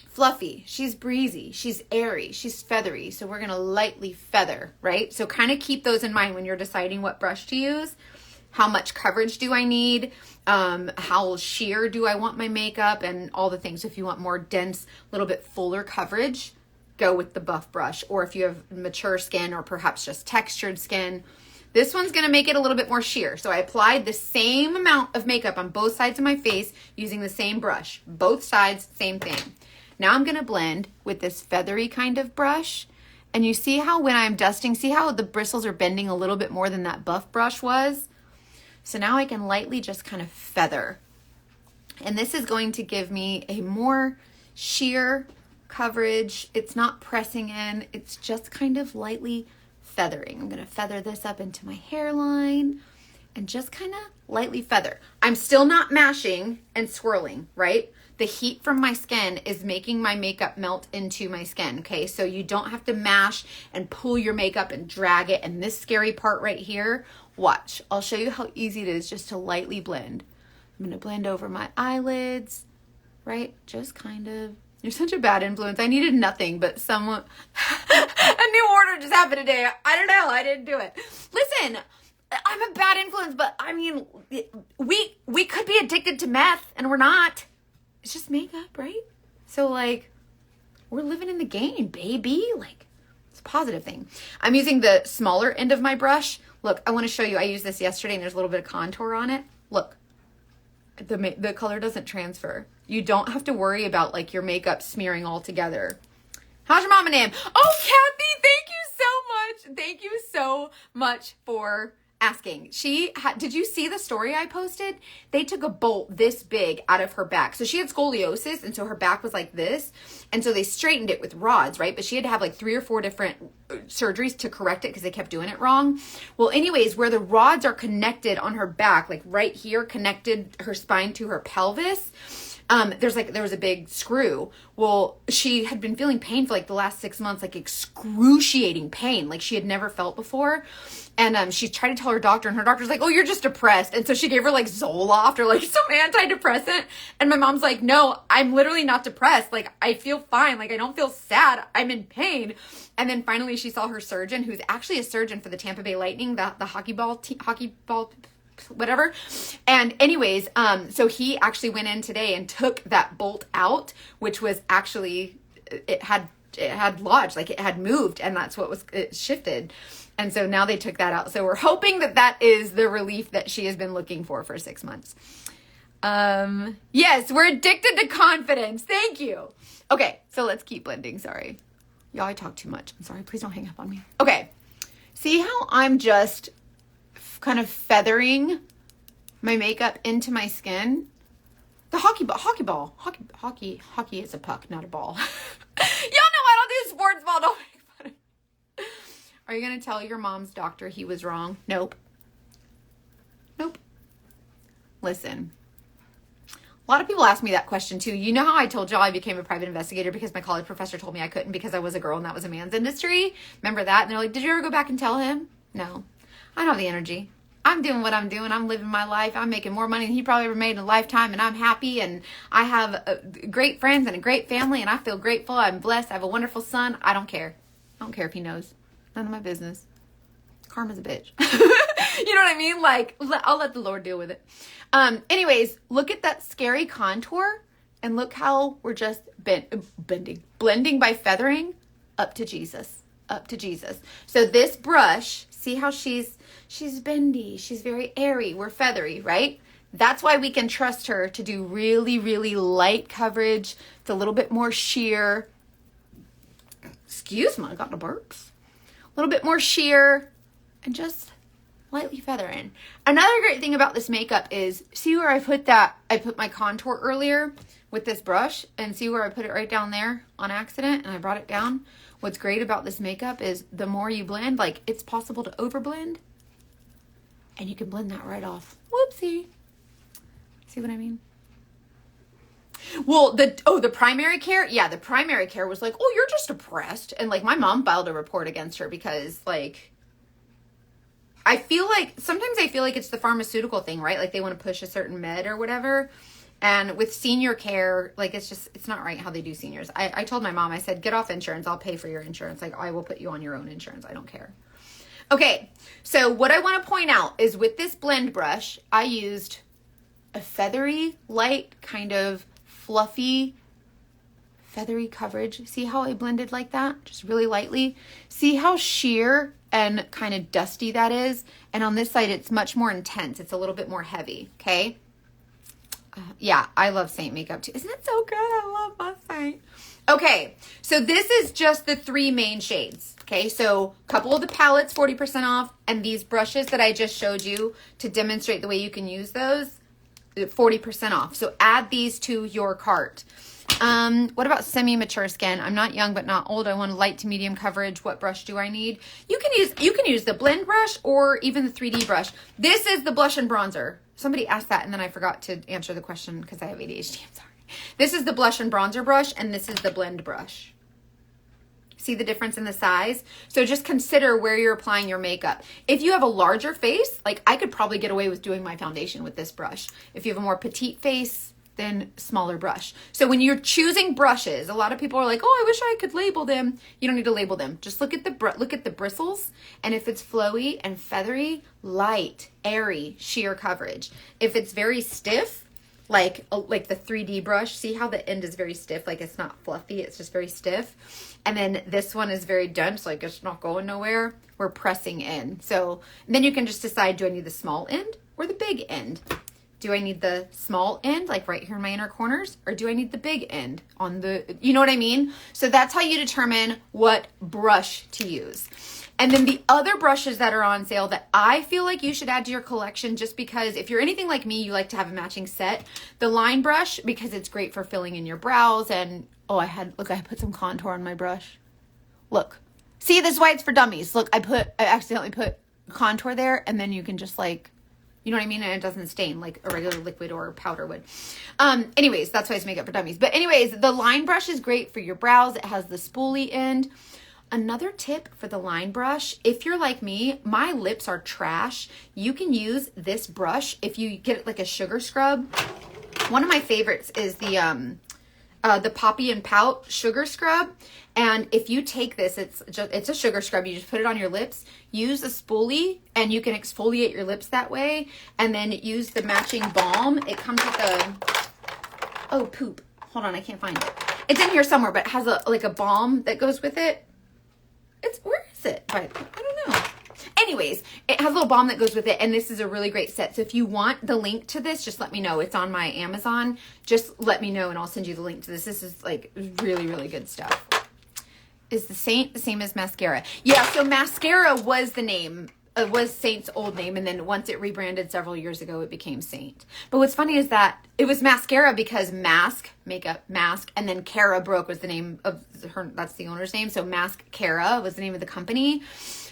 Fluffy, she's breezy, she's airy, she's feathery. So we're going to lightly feather, right? So kind of keep those in mind when you're deciding what brush to use. How much coverage do I need? How sheer do I want my makeup and all the things. So if you want more dense, a little bit fuller coverage, go with the buff brush. Or if you have mature skin or perhaps just textured skin, this one's going to make it a little bit more sheer. So I applied the same amount of makeup on both sides of my face using the same brush. Both sides, same thing. Now I'm going to blend with this feathery kind of brush. And you see how when I'm dusting, see how the bristles are bending a little bit more than that buff brush was? So now I can lightly just kind of feather. And this is going to give me a more sheer coverage. It's not pressing in. It's just kind of lightly feathering. I'm going to feather this up into my hairline and just kind of lightly feather. I'm still not mashing and swirling, right? The heat from my skin is making my makeup melt into my skin, okay? So you don't have to mash and pull your makeup and drag it. And this scary part right here, watch. I'll show you how easy it is just to lightly blend. I'm going to blend over my eyelids, right? Just kind of. You're such a bad influence. I needed nothing but someone. A new order just happened today. I don't know. I didn't do it. Listen, I'm a bad influence, but I mean, we could be addicted to meth and we're not. It's just makeup, right? So like, we're living in the game, baby. Like, it's a positive thing. I'm using the smaller end of my brush. Look, I want to show you. I used this yesterday and there's a little bit of contour on it. Look, the color doesn't transfer. You don't have to worry about like your makeup smearing all together. How's your mama name? Oh, Kathy, thank you so much. Thank you so much for asking. Did you see the story I posted? They took a bolt this big out of her back. So she had scoliosis, and so her back was like this. And so they straightened it with rods, right? But she had to have like 3 or 4 different surgeries to correct it because they kept doing it wrong. Well, anyways, where the rods are connected on her back, like right here, connected her spine to her pelvis, there was a big screw. Well, she had been feeling pain for like the last 6 months, like excruciating pain, like she had never felt before. And she tried to tell her doctor, and her doctor's like, oh, you're just depressed. And so she gave her like Zoloft or like some antidepressant. And my mom's like, no, I'm literally not depressed. Like, I feel fine. Like, I don't feel sad. I'm in pain. And then finally she saw her surgeon, who's actually a surgeon for the Tampa Bay Lightning, the hockey ball whatever. And anyways, so he actually went in today and took that bolt out, which was actually, it had lodged, like it had moved, and that's what was, it shifted. And so now they took that out. So we're hoping that that is the relief that she has been looking for 6 months. Yes, we're addicted to confidence. Thank you. Okay, so let's keep blending. Sorry. Y'all, I talk too much. I'm sorry. Please don't hang up on me. Okay. See how I'm just kind of feathering my makeup into my skin? The hockey is a puck, not a ball. Y'all know I don't do sports ball. Don't make fun of me. Are you going to tell your mom's doctor he was wrong? Nope. Listen. A lot of people ask me that question too. You know how I told y'all I became a private investigator because my college professor told me I couldn't because I was a girl and that was a man's industry? Remember that? And they're like, did you ever go back and tell him? No. I don't have the energy. I'm doing what I'm doing. I'm living my life. I'm making more money than he probably ever made in a lifetime, and I'm happy, and I have great friends and a great family, and I feel grateful. I'm blessed. I have a wonderful son. I don't care. I don't care if he knows. None of my business. Karma's a bitch. You know what I mean? Like, I'll let the Lord deal with it. Anyways, look at that scary contour, and look how we're just blending by feathering up to Jesus. So this brush, see how she's bendy, she's very airy, we're feathery, right? That's why we can trust her to do really, really light coverage. It's a little bit more sheer. Excuse me, I got the burps. A little bit more sheer and just lightly feather in. Another great thing about this makeup is, see where I put my contour earlier with this brush, and see where I put it right down there on accident and I brought it down? What's great about this makeup is the more you blend, like it's possible to overblend and you can blend that right off. Whoopsie. See what I mean? Well, the primary care, yeah, the primary care was like, oh, you're just depressed. And like my mom filed a report against her because like, sometimes I feel like it's the pharmaceutical thing, right? Like they want to push a certain med or whatever. And with senior care, like it's not right how they do seniors. I told my mom, I said, get off insurance. I'll pay for your insurance. Like I will put you on your own insurance. I don't care. Okay. So what I want to point out is with this blend brush, I used a feathery, light, kind of fluffy, feathery coverage. See how I blended like that? Just really lightly. See how sheer and kind of dusty that is? And on this side, it's much more intense. It's a little bit more heavy. Okay. Yeah, I love Saint makeup too. Isn't it so good? I love my Saint. Okay, so this is just the 3 main shades. Okay, so a couple of the palettes, 40% off, and these brushes that I just showed you to demonstrate the way you can use those, 40% off. So add these to your cart. What about semi-mature skin? I'm not young but not old. I want a light to medium coverage. What brush do I need? You can use the blend brush or even the 3D brush. This is the blush and bronzer. Somebody asked that and then I forgot to answer the question because I have ADHD. I'm sorry. This is the blush and bronzer brush and this is the blend brush. See the difference in the size? So just consider where you're applying your makeup. If you have a larger face, like I could probably get away with doing my foundation with this brush. If you have a more petite face, then smaller brush. So when you're choosing brushes, a lot of people are like, oh, I wish I could label them. You don't need to label them. Just look at the bristles, and if it's flowy and feathery, light, airy, sheer coverage. If it's very stiff, like the 3D brush, see how the end is very stiff, like it's not fluffy, it's just very stiff. And then this one is very dense, like it's not going nowhere. We're pressing in. So then you can just decide, do I need the small end or the big end? Do I need the small end, like right here in my inner corners, or do I need the big end on the, you know what I mean? So that's how you determine what brush to use. And then the other brushes that are on sale that I feel like you should add to your collection, just because if you're anything like me, you like to have a matching set. The line brush, because it's great for filling in your brows, and I put some contour on my brush. Look, see, this is why it's for dummies. Look, I accidentally put contour there, and then you can just like You know what I mean? And it doesn't stain like a regular liquid or powder would. Anyways, that's why it's makeup for dummies. But anyways, the line brush is great for your brows. It has the spoolie end. Another tip for the line brush, if you're like me, my lips are trash. You can use this brush if you get like a sugar scrub. One of my favorites is the Poppy & Pout sugar scrub. And if you take this, it's a sugar scrub. You just put it on your lips, use a spoolie, and you can exfoliate your lips that way. And then use the matching balm. It comes with oh, poop. Hold on, I can't find it. It's in here somewhere, but it has like a balm that goes with it. Where is it? But I don't know. Anyways, it has a little balm that goes with it, and this is a really great set. So if you want the link to this, just let me know. It's on my Amazon. Just let me know, and I'll send you the link to this. This is like really, really good stuff. Is the Saint the same as mascara? Yeah, so mascara was the name. It was Saint's old name, and then once it rebranded several years ago, it became Saint. But what's funny is that it was mascara because makeup mask, and then Cara broke was the name of her. That's the owner's name. So Mask Cara was the name of the company,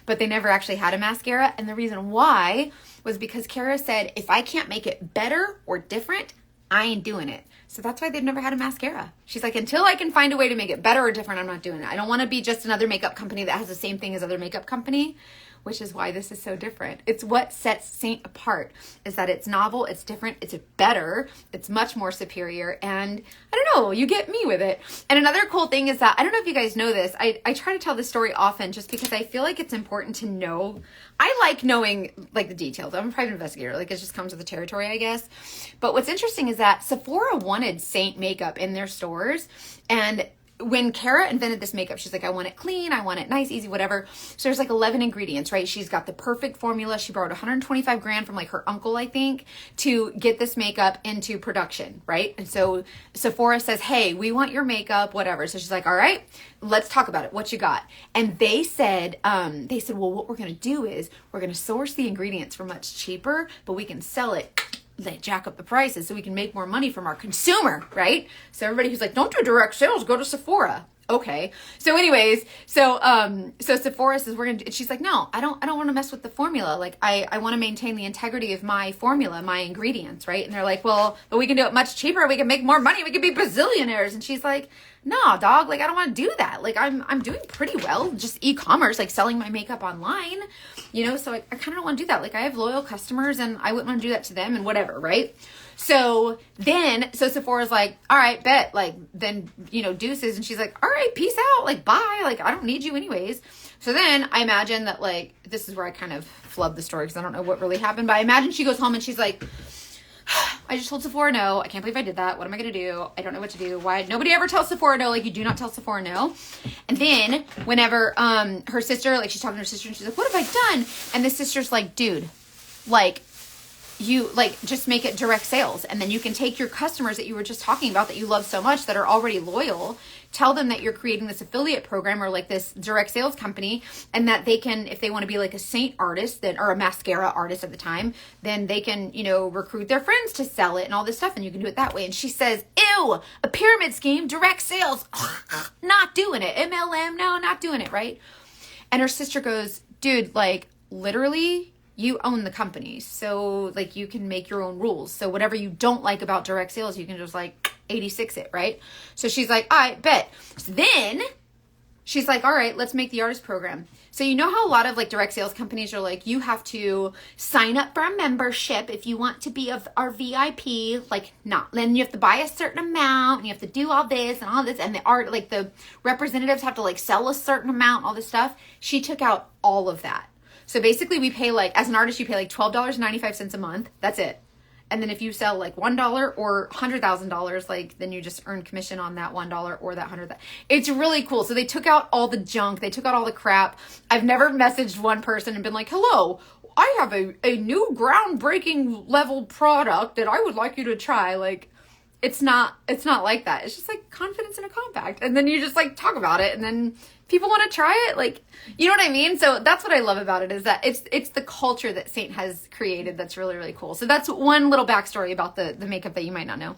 but they never actually had a mascara. And the reason why was because Cara said, if I can't make it better or different, I ain't doing it. So that's why they've never had a mascara. She's like, until I can find a way to make it better or different, I'm not doing it. I don't want to be just another makeup company that has the same thing as other makeup company, which is why this is so different. It's what sets Saint apart, is that it's novel, it's different, it's better, it's much more superior, and I don't know, you get me with it. And another cool thing is that, I don't know if you guys know this, I try to tell this story often just because I feel like it's important to know. I like knowing like the details. I'm a private investigator, like it just comes with the territory, I guess. But what's interesting is that Sephora wanted Saint makeup in their stores, and when Cara invented this makeup, she's like, I want it clean, I want it nice, easy, whatever. So there's like 11 ingredients, right? She's got the perfect formula. She borrowed 125 grand from like her uncle, I think, to get this makeup into production, right? And so Sephora says, hey, we want your makeup, whatever. So she's like, all right, let's talk about it. What you got? And they said, well, what we're going to do is we're going to source the ingredients for much cheaper, but we can sell it. They jack up the prices so we can make more money from our consumer, right? So everybody who's like, don't do direct sales, go to Sephora. Okay. So anyways, so Sephora says she's like, no, I don't want to mess with the formula. Like I want to maintain the integrity of my formula, my ingredients, right? And they're like, well, but we can do it much cheaper. We can make more money. We can be bazillionaires. And she's like, no, dog, like I don't want to do that. Like I'm doing pretty well, just e-commerce, like selling my makeup online, so I kind of don't want to do that. Like I have loyal customers and I wouldn't want to do that to them and whatever, right? So Sephora's like, all right, bet, like then, deuces. And she's like, all right, peace out. Like, bye. Like, I don't need you anyways. So then I imagine that like, this is where I kind of flub the story because I don't know what really happened, but I imagine she goes home and she's like, I just told Sephora no. I can't believe I did that. What am I going to do? I don't know what to do. Why? Nobody ever tells Sephora no. Like, you do not tell Sephora no. And then whenever her sister, like she's talking to her sister and she's like, what have I done? And the sister's like, dude, like, you like just make it direct sales, and then you can take your customers that you were just talking about that you love so much that are already loyal, tell them that you're creating this affiliate program or like this direct sales company, and that they can, if they want to be like a Saint artist or a mascara artist at the time, then they can, recruit their friends to sell it and all this stuff, and you can do it that way. And she says, ew, a pyramid scheme, direct sales, not doing it. MLM, no, not doing it, right? And her sister goes, dude, like literally you own the company. So like you can make your own rules. So whatever you don't like about direct sales, you can just like 86 it, right? So she's like, all right, bet. So then she's like, all right, let's make the artist program. So you know how a lot of like direct sales companies are like, you have to sign up for a membership if you want to be our VIP, like not, then you have to buy a certain amount and you have to do all this and all this. And the art, like the representatives have to like sell a certain amount, all this stuff. She took out all of that. So basically we pay like, as an artist, you pay like $12.95 a month. That's it. And then if you sell like $1 or $100,000, like then you just earn commission on that $1 or that 100. It's really cool. So they took out all the junk. They took out all the crap. I've never messaged one person and been like, hello, I have a new groundbreaking level product that I would like you to try. Like, it's not like that. It's just like confidence in a compact. And then you just like talk about it and then people want to try it. Like, you know what I mean? So that's what I love about it, is that it's the culture that Saint has created. That's really, really cool. So that's one little backstory about the makeup that you might not know.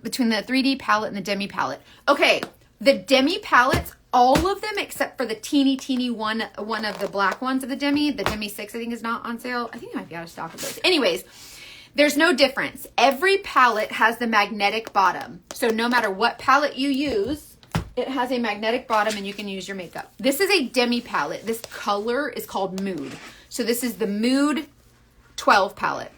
Between the 3D palette and the demi palette. Okay. The demi palettes all of them except for the teeny one of the black ones of the Demi 6, I think, is not on sale. I think it might be out of stock of those. Anyways, there's no difference. Every palette has the magnetic bottom. So no matter what palette you use, it has a magnetic bottom and you can use your makeup. This is a Demi palette. This color is called Mood. So this is the Mood 12 palette.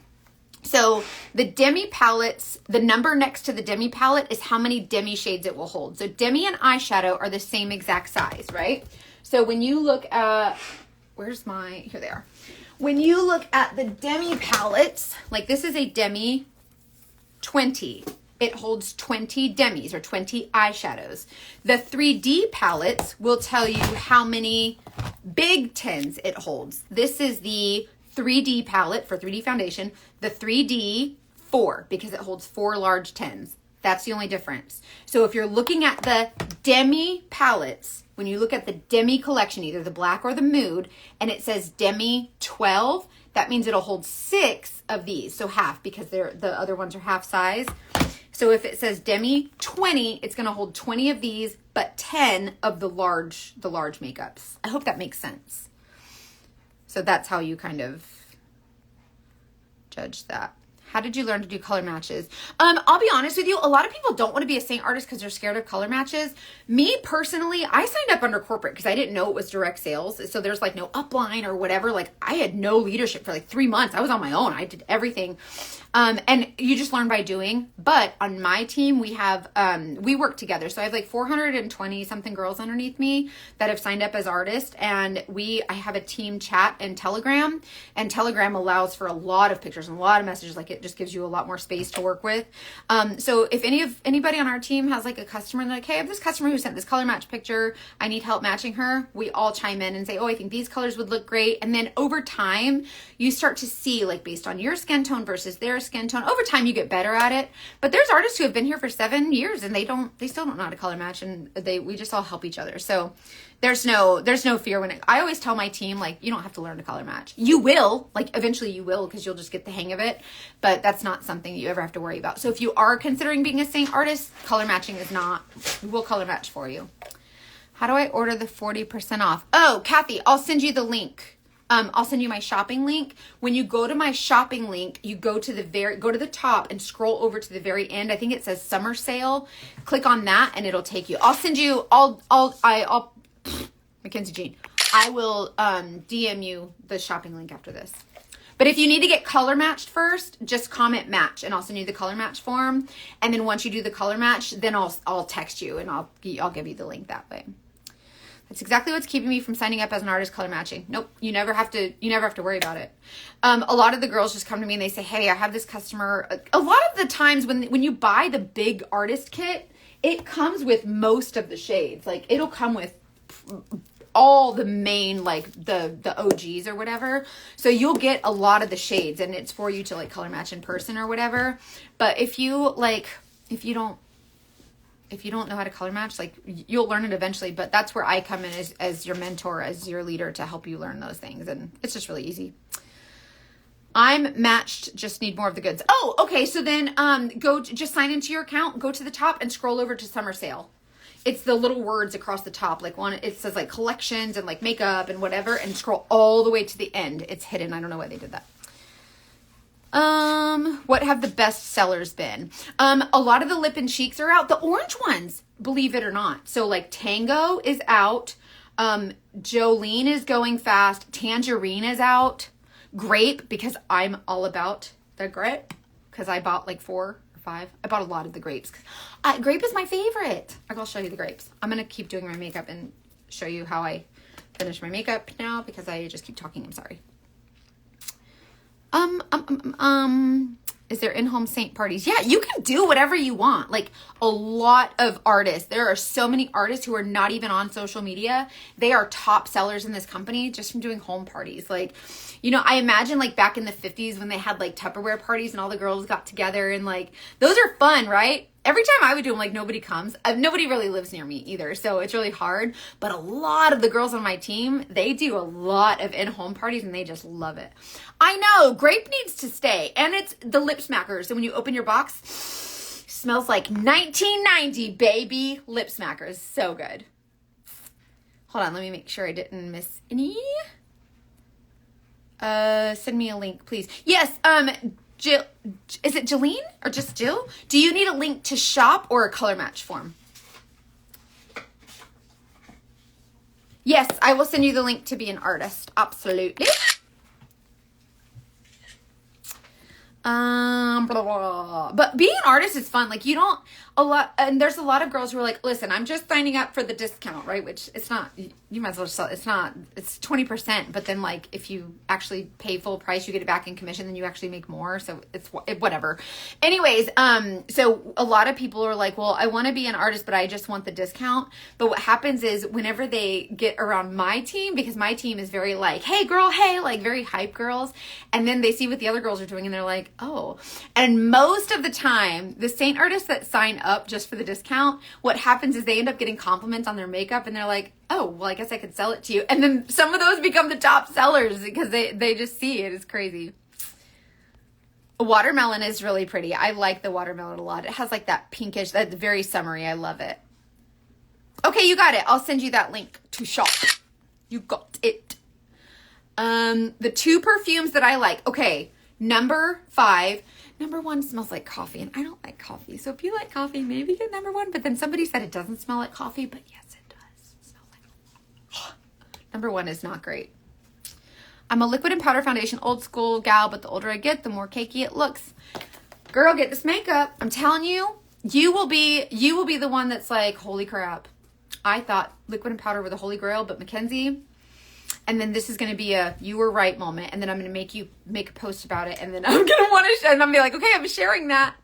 So the Demi palettes, the number next to the Demi palette is how many Demi shades it will hold. So Demi and eyeshadow are the same exact size, right? So when you look at, here they are. When you look at the Demi palettes, like this is a Demi 20. It holds 20 Demis or 20 eyeshadows. The 3D palettes will tell you how many big 10s it holds. This is the 3D palette for 3D foundation, the 3D 4 because it holds 4 large 10s. That's the only difference. So if you're looking at the Demi palettes, when you look at the Demi collection, either the black or the Mood, and it says Demi 12, that means it'll hold 6 of these. So half, because the other ones are half size. So if it says Demi 20, it's going to hold 20 of these, but 10 of the large makeups. I hope that makes sense. So that's how you kind of judge that. How did you learn to do color matches? I'll be honest with you. A lot of people don't want to be a Saint artist because they're scared of color matches. Me personally, I signed up under corporate because I didn't know it was direct sales. So there's like no upline or whatever. Like I had no leadership for like 3 months. I was on my own. I did everything. And you just learn by doing. But on my team, we have, we work together. So I have like 420 something girls underneath me that have signed up as artists. And I have a team chat and Telegram. And Telegram allows for a lot of pictures and a lot of messages. Like it just gives you a lot more space to work with. So if anybody on our team has like a customer and they're like, hey, I have this customer who sent this color match picture, I need help matching her, we all chime in and say, oh, I think these colors would look great. And then over time, you start to see like based on your skin tone versus their skin tone, over time you get better at it. But there's artists who have been here for 7 years and they still don't know how to color match, and we just all help each other. So there's no fear I always tell my team, like, you don't have to learn to color match. You will, like eventually you will, because you'll just get the hang of it, but that's not something you ever have to worry about. So if you are considering being a Saint artist, color matching is not, we'll color match for you. How do I order the 40% off? Oh, Kathy, I'll send you the link. I'll send you my shopping link. When you go to my shopping link, you go to the top and scroll over to the very end. I think it says summer sale. Click on that and it'll take you. I'll send you, Mackenzie Jean, I will DM you the shopping link after this. But if you need to get color matched first, just comment match and I'll send you the color match form. And then once you do the color match, then I'll text you and I'll give you the link that way. That's exactly what's keeping me from signing up as an artist color matching. Nope, you never have to worry about it. A lot of the girls just come to me and they say, hey, I have this customer. A lot of the times when you buy the big artist kit, it comes with most of the shades. Like it'll come with all the main, like the OGs or whatever. So you'll get a lot of the shades and it's for you to like color match in person or whatever. But if you don't know how to color match, like you'll learn it eventually, but that's where I come in as your mentor, as your leader to help you learn those things. And it's just really easy. I'm matched, just need more of the goods. Oh, okay. So then just sign into your account, go to the top and scroll over to summer sale. It's the little words across the top. Like it says like collections and like makeup and whatever, and scroll all the way to the end. It's hidden. I don't know why they did that. What have the best sellers been? A lot of the lip and cheeks are out. The orange ones, believe it or not. So like Tango is out. Jolene is going fast. Tangerine is out. Grape, because I'm all about the grape, because I bought like 4 or 5. I bought a lot of the grapes. Grape is my favorite. I'll show you the grapes. I'm going to keep doing my makeup and show you how I finish my makeup now because I just keep talking. I'm sorry. Is there in-home Saint parties? Yeah, you can do whatever you want. Like a lot of artists. There are so many artists who are not even on social media. They are top sellers in this company just from doing home parties. Like, I imagine like back in the 50s when they had like Tupperware parties and all the girls got together and like, those are fun, right? Every time I would do them, like nobody comes. Nobody really lives near me either, so it's really hard. But a lot of the girls on my team, they do a lot of in-home parties and they just love it. I know, grape needs to stay. And it's the lip smackers. So when you open your box, smells like 1990, baby. Lip smackers, so good. Hold on, let me make sure I didn't miss any. Send me a link, please. Yes, Jill, is it Jilene or just Jill? Do you need a link to shop or a color match form? Yes, I will send you the link to be an artist. Absolutely. Blah, blah. But being an artist is fun. Like, you don't and there's a lot of girls who are like, listen, I'm just signing up for the discount, right? Which it's not, you might as well sell, it's 20%, but then like, if you actually pay full price, you get it back in commission, then you actually make more. So it's whatever. Anyways, so a lot of people are like, well, I want to be an artist, but I just want the discount. But what happens is whenever they get around my team, because my team is very like, hey girl, hey, like very hype girls. And then they see what the other girls are doing and they're like, oh. And most of the time, the Saint artists that sign up just for the discount, what happens is they end up getting compliments on their makeup and they're like, oh, well, I guess I could sell it to you. And then some of those become the top sellers because they just see it. It's crazy. Watermelon is really pretty. I like the watermelon a lot. It has like that pinkish, that's very summery. I love it. Okay, you got it. I'll send you that link to shop. You got it. The 2 perfumes that I like. Okay, number 5. Number 1 smells like coffee, and I don't like coffee. So if you like coffee, maybe get number 1. But then somebody said it doesn't smell like coffee, but yes, it does smell like Number 1 is not great. I'm a liquid and powder foundation old school gal, but the older I get, the more cakey it looks. Girl, get this makeup. I'm telling you, you will be the one that's like, holy crap. I thought liquid and powder were the holy grail, but Mackenzie. And then this is going to be a you were right moment. And then I'm going to make a post about it. And then I'm going to want to share. And I'm going to be like, okay, I'm sharing that.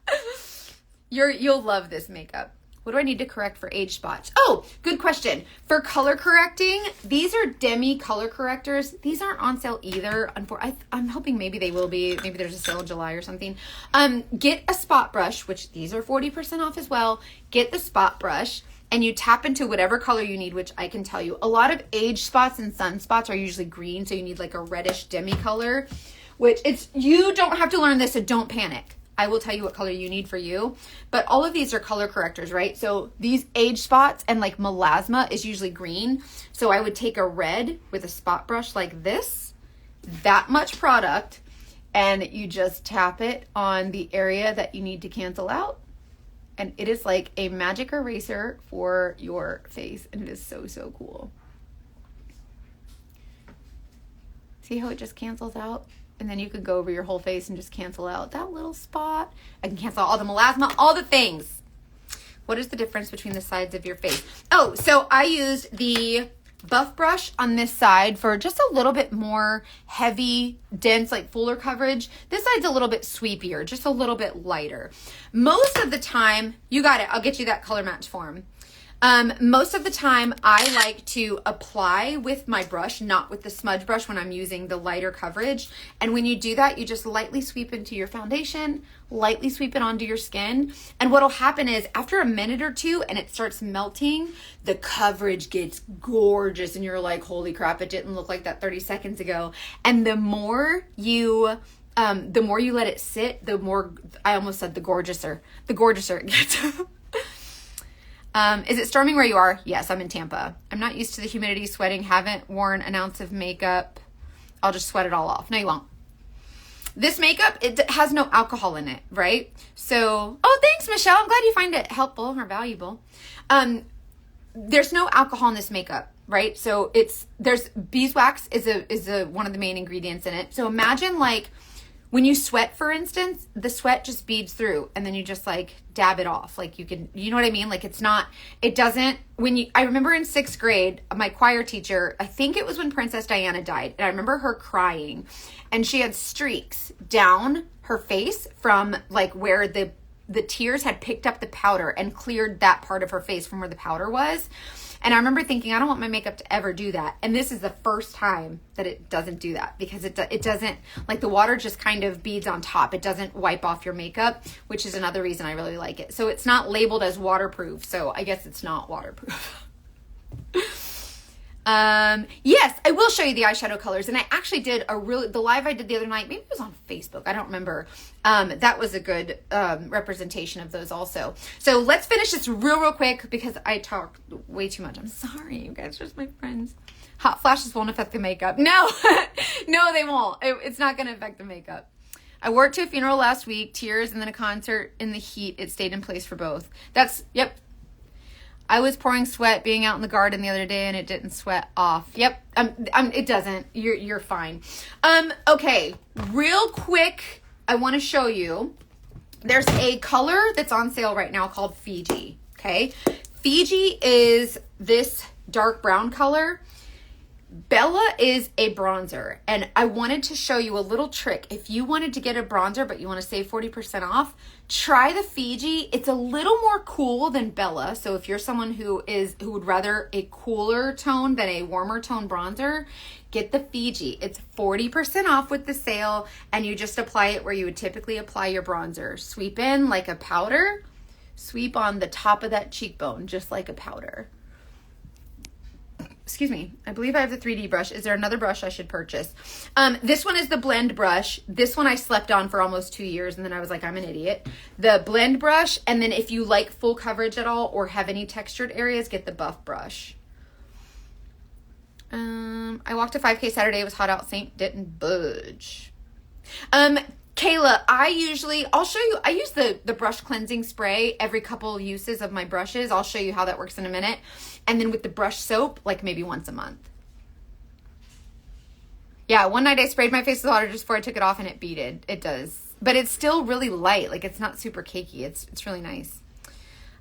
You'll love this makeup. What do I need to correct for age spots? Oh, good question. For color correcting, these are demi color correctors. These aren't on sale either. I'm hoping maybe they will be. Maybe there's a sale in July or something. Get a spot brush, which these are 40% off as well. Get the spot brush. And you tap into whatever color you need, which I can tell you. A lot of age spots and sunspots are usually green, so you need like a reddish demi color, which you don't have to learn this, so don't panic. I will tell you what color you need for you. But all of these are color correctors, right? So these age spots and like melasma is usually green. So I would take a red with a spot brush like this, that much product, and you just tap it on the area that you need to cancel out. And it is like a magic eraser for your face. And it is so, so cool. See how it just cancels out? And then you could go over your whole face and just cancel out that little spot. I can cancel out all the melasma, all the things. What is the difference between the sides of your face? Oh, so I used the buff brush on this side for just a little bit more heavy, dense, like fuller coverage. This side's a little bit sweepier, just a little bit lighter. Most of the time, you got it. I'll get you that color match form. Most of the time I like to apply with my brush, not with the smudge brush when I'm using the lighter coverage. And when you do that, you just lightly sweep into your foundation, lightly sweep it onto your skin. And what'll happen is after a minute or two and it starts melting, the coverage gets gorgeous and you're like, holy crap, it didn't look like that 30 seconds ago. And the more you let it sit, the more, I almost said the gorgeouser it gets. Is it storming where you are? Yes, I'm in Tampa. I'm not used to the humidity, sweating, haven't worn an ounce of makeup. I'll just sweat it all off. No, you won't. This makeup, it has no alcohol in it, right? So, oh, thanks, Michelle. I'm glad you find it helpful or valuable. There's no alcohol in this makeup, right? So there's beeswax is one of the main ingredients in it. So imagine like when you sweat, for instance, the sweat just beads through and then you just like dab it off. Like you know what I mean? Like I remember in 6th grade, my choir teacher, I think it was when Princess Diana died. And I remember her crying and she had streaks down her face from like where the tears had picked up the powder and cleared that part of her face from where the powder was. And I remember thinking, I don't want my makeup to ever do that. And this is the first time that it doesn't do that because it doesn't, like the water just kind of beads on top. It doesn't wipe off your makeup, which is another reason I really like it. So it's not labeled as waterproof. So I guess it's not waterproof. Yes, I will show you the eyeshadow colors. And I actually did the live I did the other night, maybe it was on Facebook, I don't remember. That was a good representation of those also. So let's finish this real quick because I talked way too much. I'm sorry, you guys are just my friends. Hot flashes won't affect the makeup. No, no, they won't. It's not going to affect the makeup. I worked to a funeral last week, tears, and then a concert in the heat. It stayed in place for both. Yep. I was pouring sweat being out in the garden the other day and it didn't sweat off. Yep. It doesn't. You're fine. Okay. Real quick, I want to show you. There's a color that's on sale right now called Fiji. Okay. Fiji is this dark brown color. Bella is a bronzer, and I wanted to show you a little trick. If you wanted to get a bronzer, but you want to save 40% off, try the Fiji. It's a little more cool than Bella. So if you're someone who would rather a cooler tone than a warmer tone bronzer, get the Fiji. It's 40% off with the sale, and you just apply it where you would typically apply your bronzer. Sweep in like a powder, sweep on the top of that cheekbone, just like a powder. Excuse me. I believe I have the 3D brush. Is there another brush I should purchase? This one is the blend brush. This one I slept on for almost 2 years, and then I was like, I'm an idiot. The blend brush, and then if you like full coverage at all or have any textured areas, get the buff brush. I walked a 5K Saturday. It was hot out. Saint didn't budge. Kayla, I'll show you. I use the brush cleansing spray every couple uses of my brushes. I'll show you how that works in a minute. And then with the brush soap, like maybe once a month. Yeah, one night I sprayed my face with water just before I took it off and it beaded. It does. But it's still really light. Like it's not super cakey. It's really nice.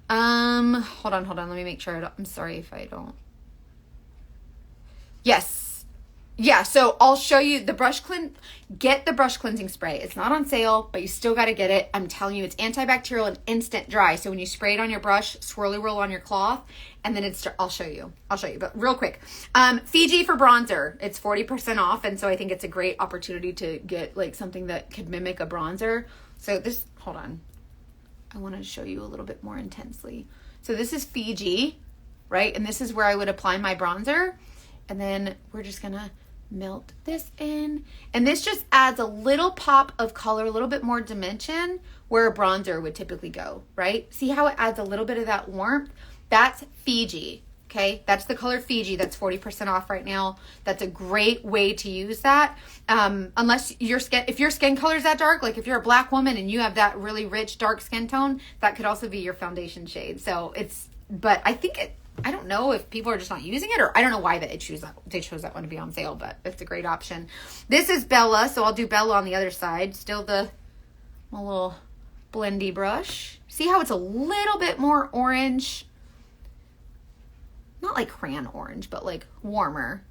Hold on. Let me make sure. I'm sorry if I don't. Yes. Yeah, so I'll show you the get the brush cleansing spray. It's not on sale, but you still got to get it. I'm telling you, it's antibacterial and instant dry. So when you spray it on your brush, swirly whirl on your cloth, and then I'll show you. But real quick, Fiji for bronzer, it's 40% off. And so I think it's a great opportunity to get like something that could mimic a bronzer. So hold on. I want to show you a little bit more intensely. So this is Fiji, right? And this is where I would apply my bronzer. And then we're just going to melt this in, and this just adds a little pop of color, a little bit more dimension where a bronzer would typically go, right? See how it adds a little bit of that warmth? That's Fiji. Okay, that's the color Fiji. That's 40% off right now. That's a great way to use that. Unless if your skin color is that dark, like if you're a black woman and you have that really rich dark skin tone, that could also be your foundation shade. So but I don't know if people are just not using it, or I don't know why they chose that one to be on sale, but it's a great option. This is Bella, so I'll do Bella on the other side. Still my little blendy brush. See how it's a little bit more orange? Not like crayon orange, but like warmer.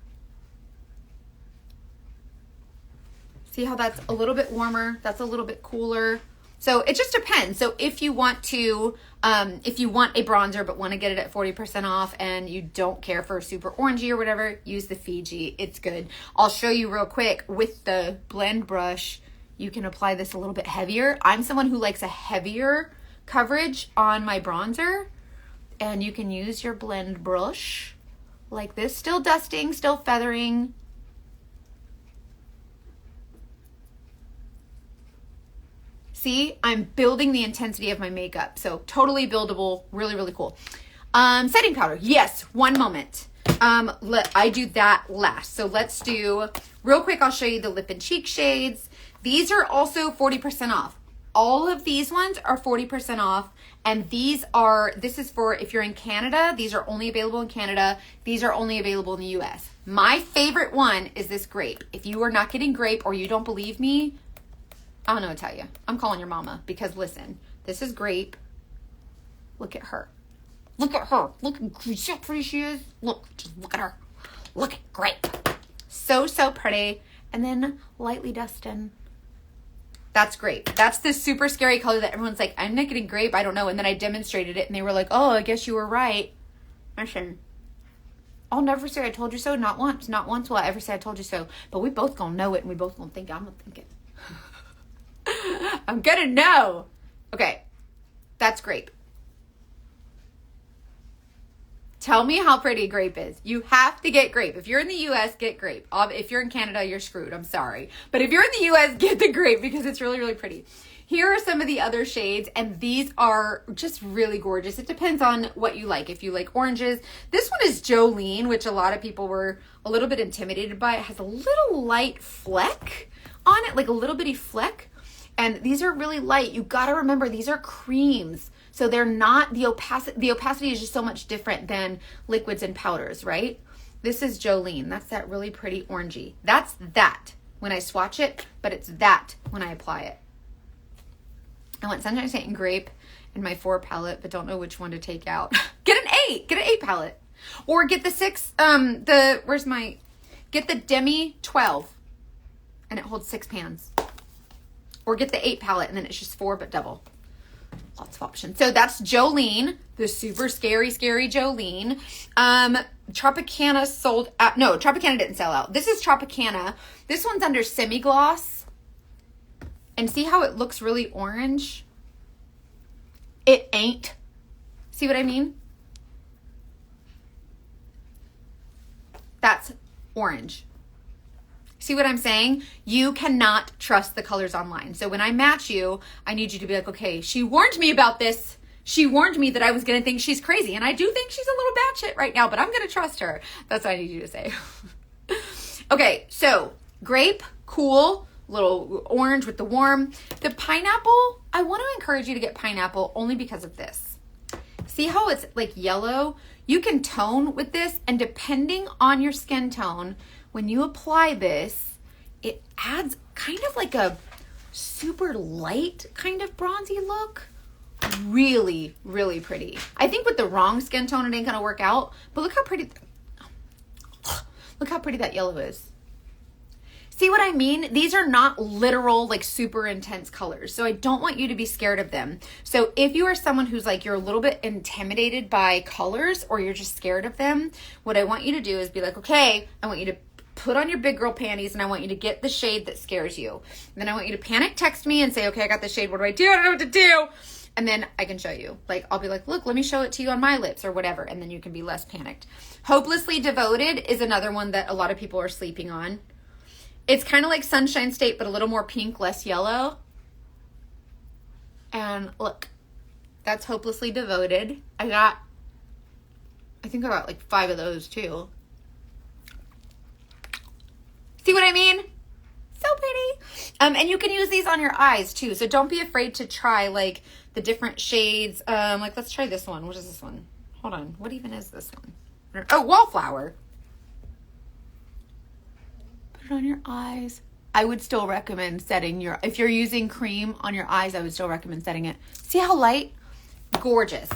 See how that's a little bit warmer? That's a little bit cooler. So it just depends. So if you want a bronzer but want to get it at 40% off and you don't care for super orangey or whatever, use the Fiji. It's good. I'll show you real quick with the blend brush. You can apply this a little bit heavier. I'm someone who likes a heavier coverage on my bronzer, and you can use your blend brush like this. Still dusting, still feathering. See, I'm building the intensity of my makeup. So totally buildable, really, really cool. Setting powder. Yes, one moment. I do that last. So let's do, real quick, I'll show you the lip and cheek shades. These are also 40% off. All of these ones are 40% off. And this is for if you're in Canada, these are only available in Canada. These are only available in the US. My favorite one is this grape. If you are not getting grape or you don't believe me, I don't know what to tell you. I'm calling your mama, because listen, this is grape. Look at her. Look at her. See how pretty she is? Just look at her. Look at grape. So pretty. And then lightly dusting. That's grape. That's the super scary color that everyone's like, I'm not getting grape. I don't know. And then I demonstrated it and they were like, oh, I guess you were right. Listen, I'll never say I told you so. Not once. Not once will I ever say I told you so. But we both gonna know it and we both gonna think I'm gonna think it. I'm gonna know. Okay, that's grape. Tell me how pretty grape is. You have to get grape. If you're in the US, get grape. If you're in Canada, you're screwed. I'm sorry. But if you're in the US, get the grape because it's really, really pretty. Here are some of the other shades, and these are just really gorgeous. It depends on what you like. If you like oranges, this one is Jolene, which a lot of people were a little bit intimidated by. It has a little light fleck on it, like a little bitty fleck. And these are really light. You got to remember, these are creams. So they're not, the opacity is just so much different than liquids and powders, right? This is Jolene. That's that really pretty orangey. That's that when I swatch it, but it's that when I apply it. I want Sunshine State and Grape in my 4 palette, but don't know which one to take out. Get an 8. Get an 8 palette. Or get the 6, get the Demi 12, and it holds 6 pans. Or get the 8 palette, and then it's just 4, but double. Lots of options. So that's Jolene, the super scary Jolene. Tropicana sold out. No, Tropicana didn't sell out. This is Tropicana. This one's under semi-gloss. And see how it looks really orange? It ain't. See what I mean? That's orange. See what I'm saying? You cannot trust the colors online. So when I match you, I need you to be like, okay, she warned me about this. She warned me that I was going to think she's crazy. And I do think she's a little batshit right now, but I'm going to trust her. That's what I need you to say. Okay, so grape, cool, little orange with the warm. The pineapple, I want to encourage you to get pineapple only because of this. See how it's like yellow? You can tone with this, and depending on your skin tone, when you apply this, it adds kind of like a super light kind of bronzy look. Really, really pretty. I think with the wrong skin tone, it ain't gonna work out, but look how pretty that yellow is. See what I mean? These are not literal, like super intense colors. So I don't want you to be scared of them. So if you are someone who's like, you're a little bit intimidated by colors or you're just scared of them, what I want you to do is be like, okay, I want you to put on your big girl panties and I want you to get the shade that scares you. And then I want you to panic text me and say, okay, I got the shade. What do I do? I don't know what to do. And then I can show you. Like, I'll be like, look, let me show it to you on my lips or whatever. And then you can be less panicked. Hopelessly Devoted is another one that a lot of people are sleeping on. It's kind of like Sunshine State, but a little more pink, less yellow. And look, that's Hopelessly Devoted. I think I got like 5 of those too. See what I mean? So pretty. And you can use these on your eyes too. So don't be afraid to try like the different shades. Like let's try this one. What is this one? Hold on. What even is this one? Oh, Wallflower. Put it on your eyes. I would still recommend setting if you're using cream on your eyes, I would still recommend setting it. See how light? Gorgeous.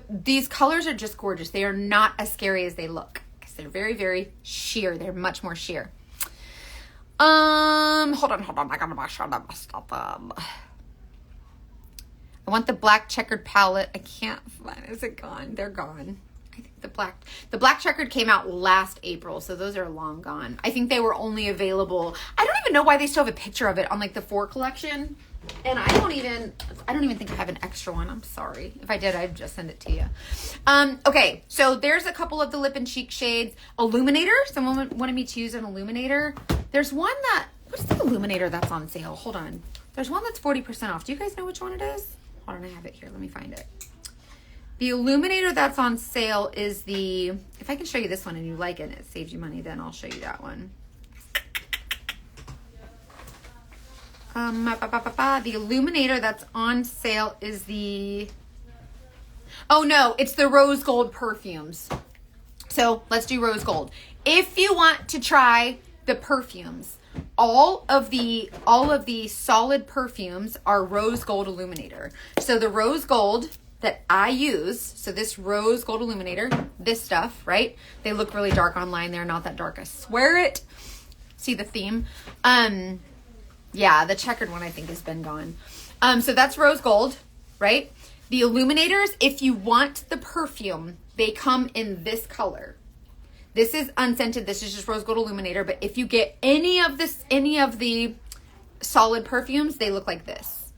These colors are just gorgeous. They are not as scary as they look. Because they're very, very sheer. They're much more sheer. Hold on. I gotta wash all that stuff up. I want the black checkered palette. I can't find. Is it gone? They're gone. I think the black checkered came out last April, so those are long gone. I think they were only available. I don't even know why they still have a picture of it on like the 4 collection. And I don't even think I have an extra one. I'm sorry. If I did, I'd just send it to you. Okay, so there's a couple of the lip and cheek shades. Illuminator. Someone wanted me to use an illuminator. There's one what's the illuminator that's on sale? Hold on. There's one that's 40% off. Do you guys know which one it is? Hold on, I have it here. Let me find it. The illuminator that's on sale is if I can show you this one and you like it and it saves you money, then I'll show you that one. The illuminator that's on sale is it's the rose gold perfumes. So let's do rose gold. If you want to try the perfumes, all of the solid perfumes are rose gold illuminator. So the rose gold that I use, so this rose gold illuminator, this stuff, right? They look really dark online. They're not that dark, I swear it. See the theme? Yeah, the checkered one I think has been gone. So that's rose gold, right? The illuminators, if you want the perfume, they come in this color. This is unscented. This is just rose gold illuminator. But if you get any of the solid perfumes, they look like this.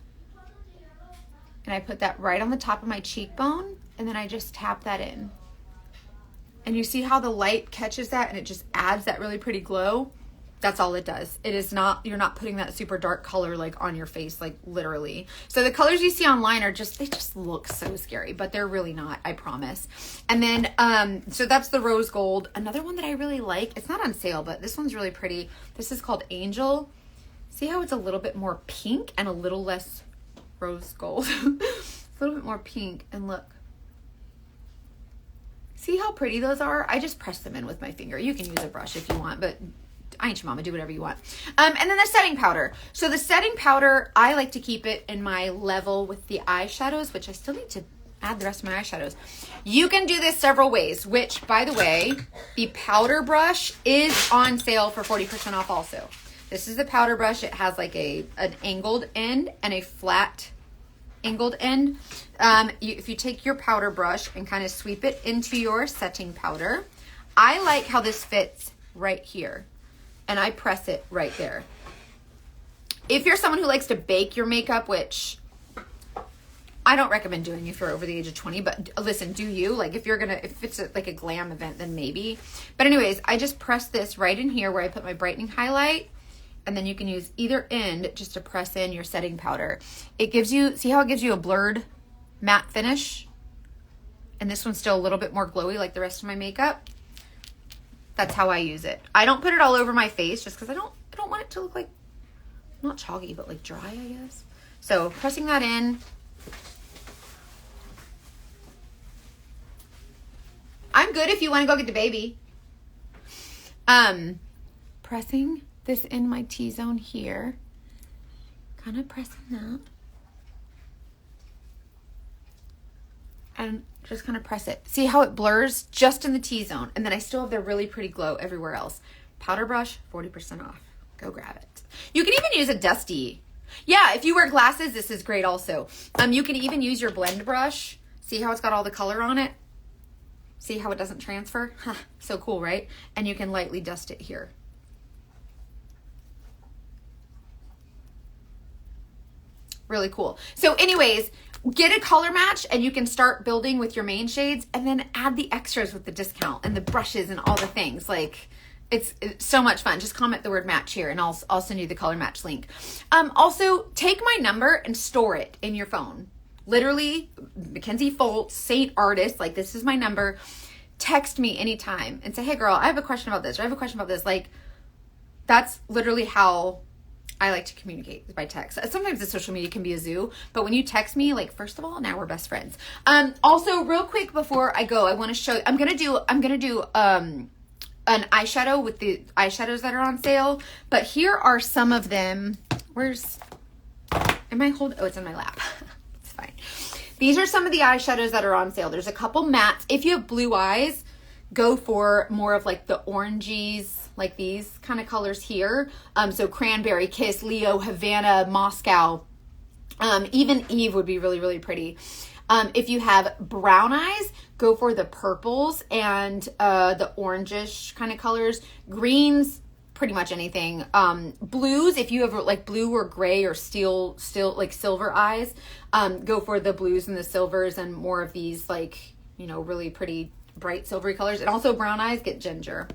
And I put that right on the top of my cheekbone, and then I just tap that in. And you see how the light catches that and it just adds that really pretty glow? That's all it does. It is not, you're not putting that super dark color like on your face, like literally. So the colors you see online are just, they just look so scary, but they're really not, I promise. And then, so that's the rose gold. Another one that I really like, it's not on sale, but this one's really pretty. This is called Angel. See how it's a little bit more pink and a little less rose gold? A little bit more pink, and look. See how pretty those are? I just press them in with my finger. You can use a brush if you want, but I ain't your mama, do whatever you want. And then the setting powder. So the setting powder, I like to keep it in my level with the eyeshadows, which I still need to add the rest of my eyeshadows. You can do this several ways, which, by the way, the powder brush is on sale for 40% off also. This is the powder brush. It has like an angled end and a flat angled end. If you take your powder brush and kind of sweep it into your setting powder, I like how this fits right here. And I press it right there. If you're someone who likes to bake your makeup, which I don't recommend doing if you're over the age of 20, but listen, do you? Like if it's like a glam event, then maybe. But anyways, I just press this right in here where I put my brightening highlight, and then you can use either end just to press in your setting powder. It gives you, see how it gives you a blurred matte finish? And this one's still a little bit more glowy like the rest of my makeup. That's how I use it. I don't put it all over my face just because I don't want it to look like, not chalky, but like dry, I guess. So pressing that in. I'm good if you want to go get the baby. Pressing this in my T-zone here. Kind of pressing that. And just kind of press it. See how it blurs just in the T-zone, and then I still have the really pretty glow everywhere else. Powder brush, 40% off. Go grab it. You can even use a dusty. Yeah, if you wear glasses, this is great also. You can even use your blend brush. See how it's got all the color on it? See how it doesn't transfer? Huh, so cool, right? And you can lightly dust it here. Really cool. So anyways, get a color match and you can start building with your main shades, and then add the extras with the discount and the brushes and all the things. Like it's so much fun. Just comment the word match here and I'll send you the color match link. Also take my number and store it in your phone. Literally, Mackenzie Foltz, Saint Artist, like this is my number. Text me anytime and say, hey girl, I have a question about this, or I have a question about this. Like that's literally how I like to communicate by text. Sometimes the social media can be a zoo, but when you text me, like, first of all, now we're best friends. Also real quick before I go, I want to show, I'm going to do an eyeshadow with the eyeshadows that are on sale, but here are some of them. Am I holding? Oh, it's in my lap. It's fine. These are some of the eyeshadows that are on sale. There's a couple mattes. If you have blue eyes, go for more of like the oranges, like these kind of colors here. So Cranberry, Kiss, Leo, Havana, Moscow. Even Eve would be really, really pretty. If you have brown eyes, go for the purples and the orangish kind of colors. Greens, pretty much anything. Blues, if you have like blue or gray or still like silver eyes, go for the blues and the silvers and more of these like, you know, really pretty bright silvery colors. And also brown eyes, get ginger.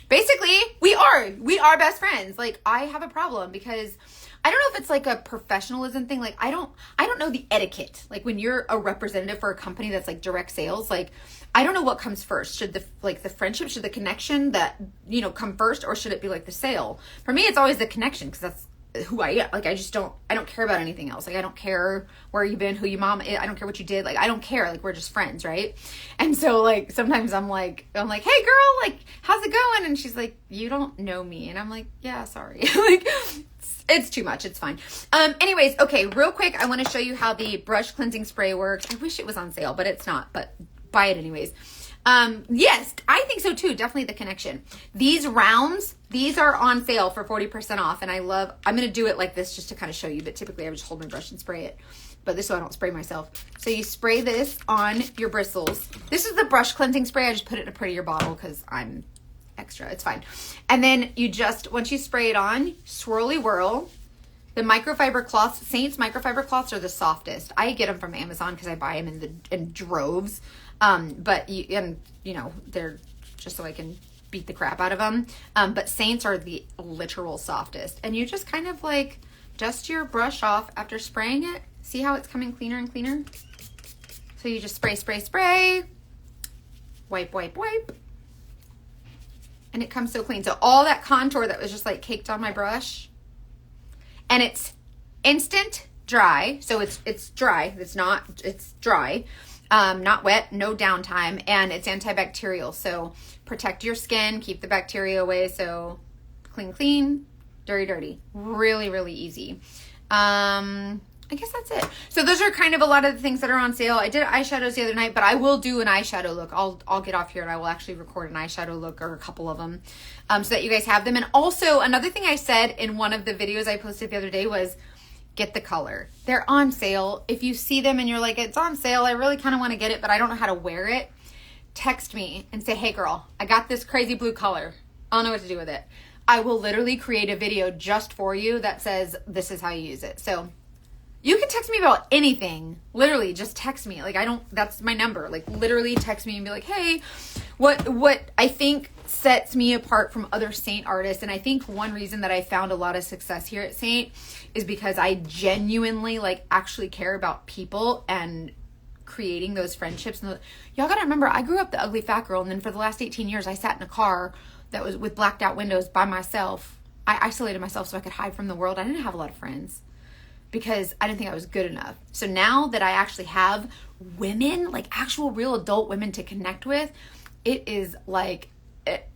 Basically we are best friends. Like I have a problem because I don't know if it's like a professionalism thing. Like I don't know the etiquette. Like when you're a representative for a company that's like direct sales, like I don't know what comes first. Should the friendship, should the connection that, you know, come first, or should it be like the sale? For me, it's always the connection because that's who I am. Like I don't care about anything else. Like I don't care where you've been, who your mom is. I don't care what you did. Like I don't care. Like we're just friends, right? And so like sometimes I'm like, hey girl, like how's it going? And she's like, you don't know me. And I'm like, yeah, sorry. Like it's too much. It's fine. Anyways, okay, real quick, I want to show you how the brush cleansing spray works. I wish it was on sale, but it's not. But buy it anyways. Yes, I think so too. Definitely the connection. These rounds, these are on sale for 40% off. And I'm going to do it like this just to kind of show you, but typically I would just hold my brush and spray it. But this way I don't spray myself. So you spray this on your bristles. This is the brush cleansing spray. I just put it in a prettier bottle because I'm extra. It's fine. And then you just, once you spray it on, swirly whirl, The microfiber cloths, Saints microfiber cloths are the softest. I get them from Amazon because I buy them in droves. But they're just so I can beat the crap out of them. But Saints are the literal softest. And you just kind of like dust your brush off after spraying it. See how it's coming cleaner and cleaner? So you just spray, spray, spray. Wipe, wipe, wipe. And it comes so clean. So all that contour that was just like caked on my brush. And it's instant dry. So it's dry. It's dry. Not wet, no downtime, and it's antibacterial. So protect your skin, keep the bacteria away. So clean, clean, dirty, dirty. Really, really easy. I guess that's it. So those are kind of a lot of the things that are on sale. I did eyeshadows the other night, but I will do an eyeshadow look. I'll get off here and I will actually record an eyeshadow look or a couple of them, so that you guys have them. And also another thing I said in one of the videos I posted the other day was, get the color. They're on sale. If you see them and you're like, it's on sale, I really kind of want to get it, but I don't know how to wear it, text me and say, hey girl, I got this crazy blue color. I don't know what to do with it. I will literally create a video just for you that says, this is how you use it. So you can text me about anything. Literally, just text me. Like, that's my number. Like, literally text me and be like, hey, what I think sets me apart from other Saint artists, and I think one reason that I found a lot of success here at Saint is because I genuinely, like, actually care about people and creating those friendships. And y'all gotta remember, I grew up the ugly fat girl, and then for the last 18 years, I sat in a car that was with blacked out windows by myself. I isolated myself so I could hide from the world. I didn't have a lot of friends because I didn't think I was good enough. So now that I actually have women, like actual real adult women to connect with, it is like,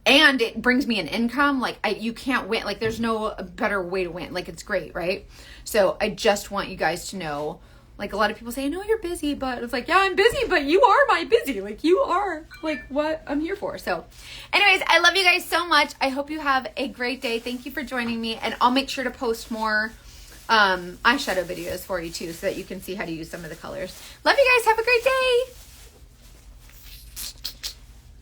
and it brings me an income. Like, you can't win. Like, there's no better way to win. Like, it's great, right? So I just want you guys to know, like, a lot of people say, I know you're busy, but it's like, yeah, I'm busy, but you are my busy. Like, you are like what I'm here for. So anyways, I love you guys so much. I hope you have a great day. Thank you for joining me. And I'll make sure to post more eyeshadow videos for you too, so that you can see how to use some of the colors. Love you guys. Have a great day.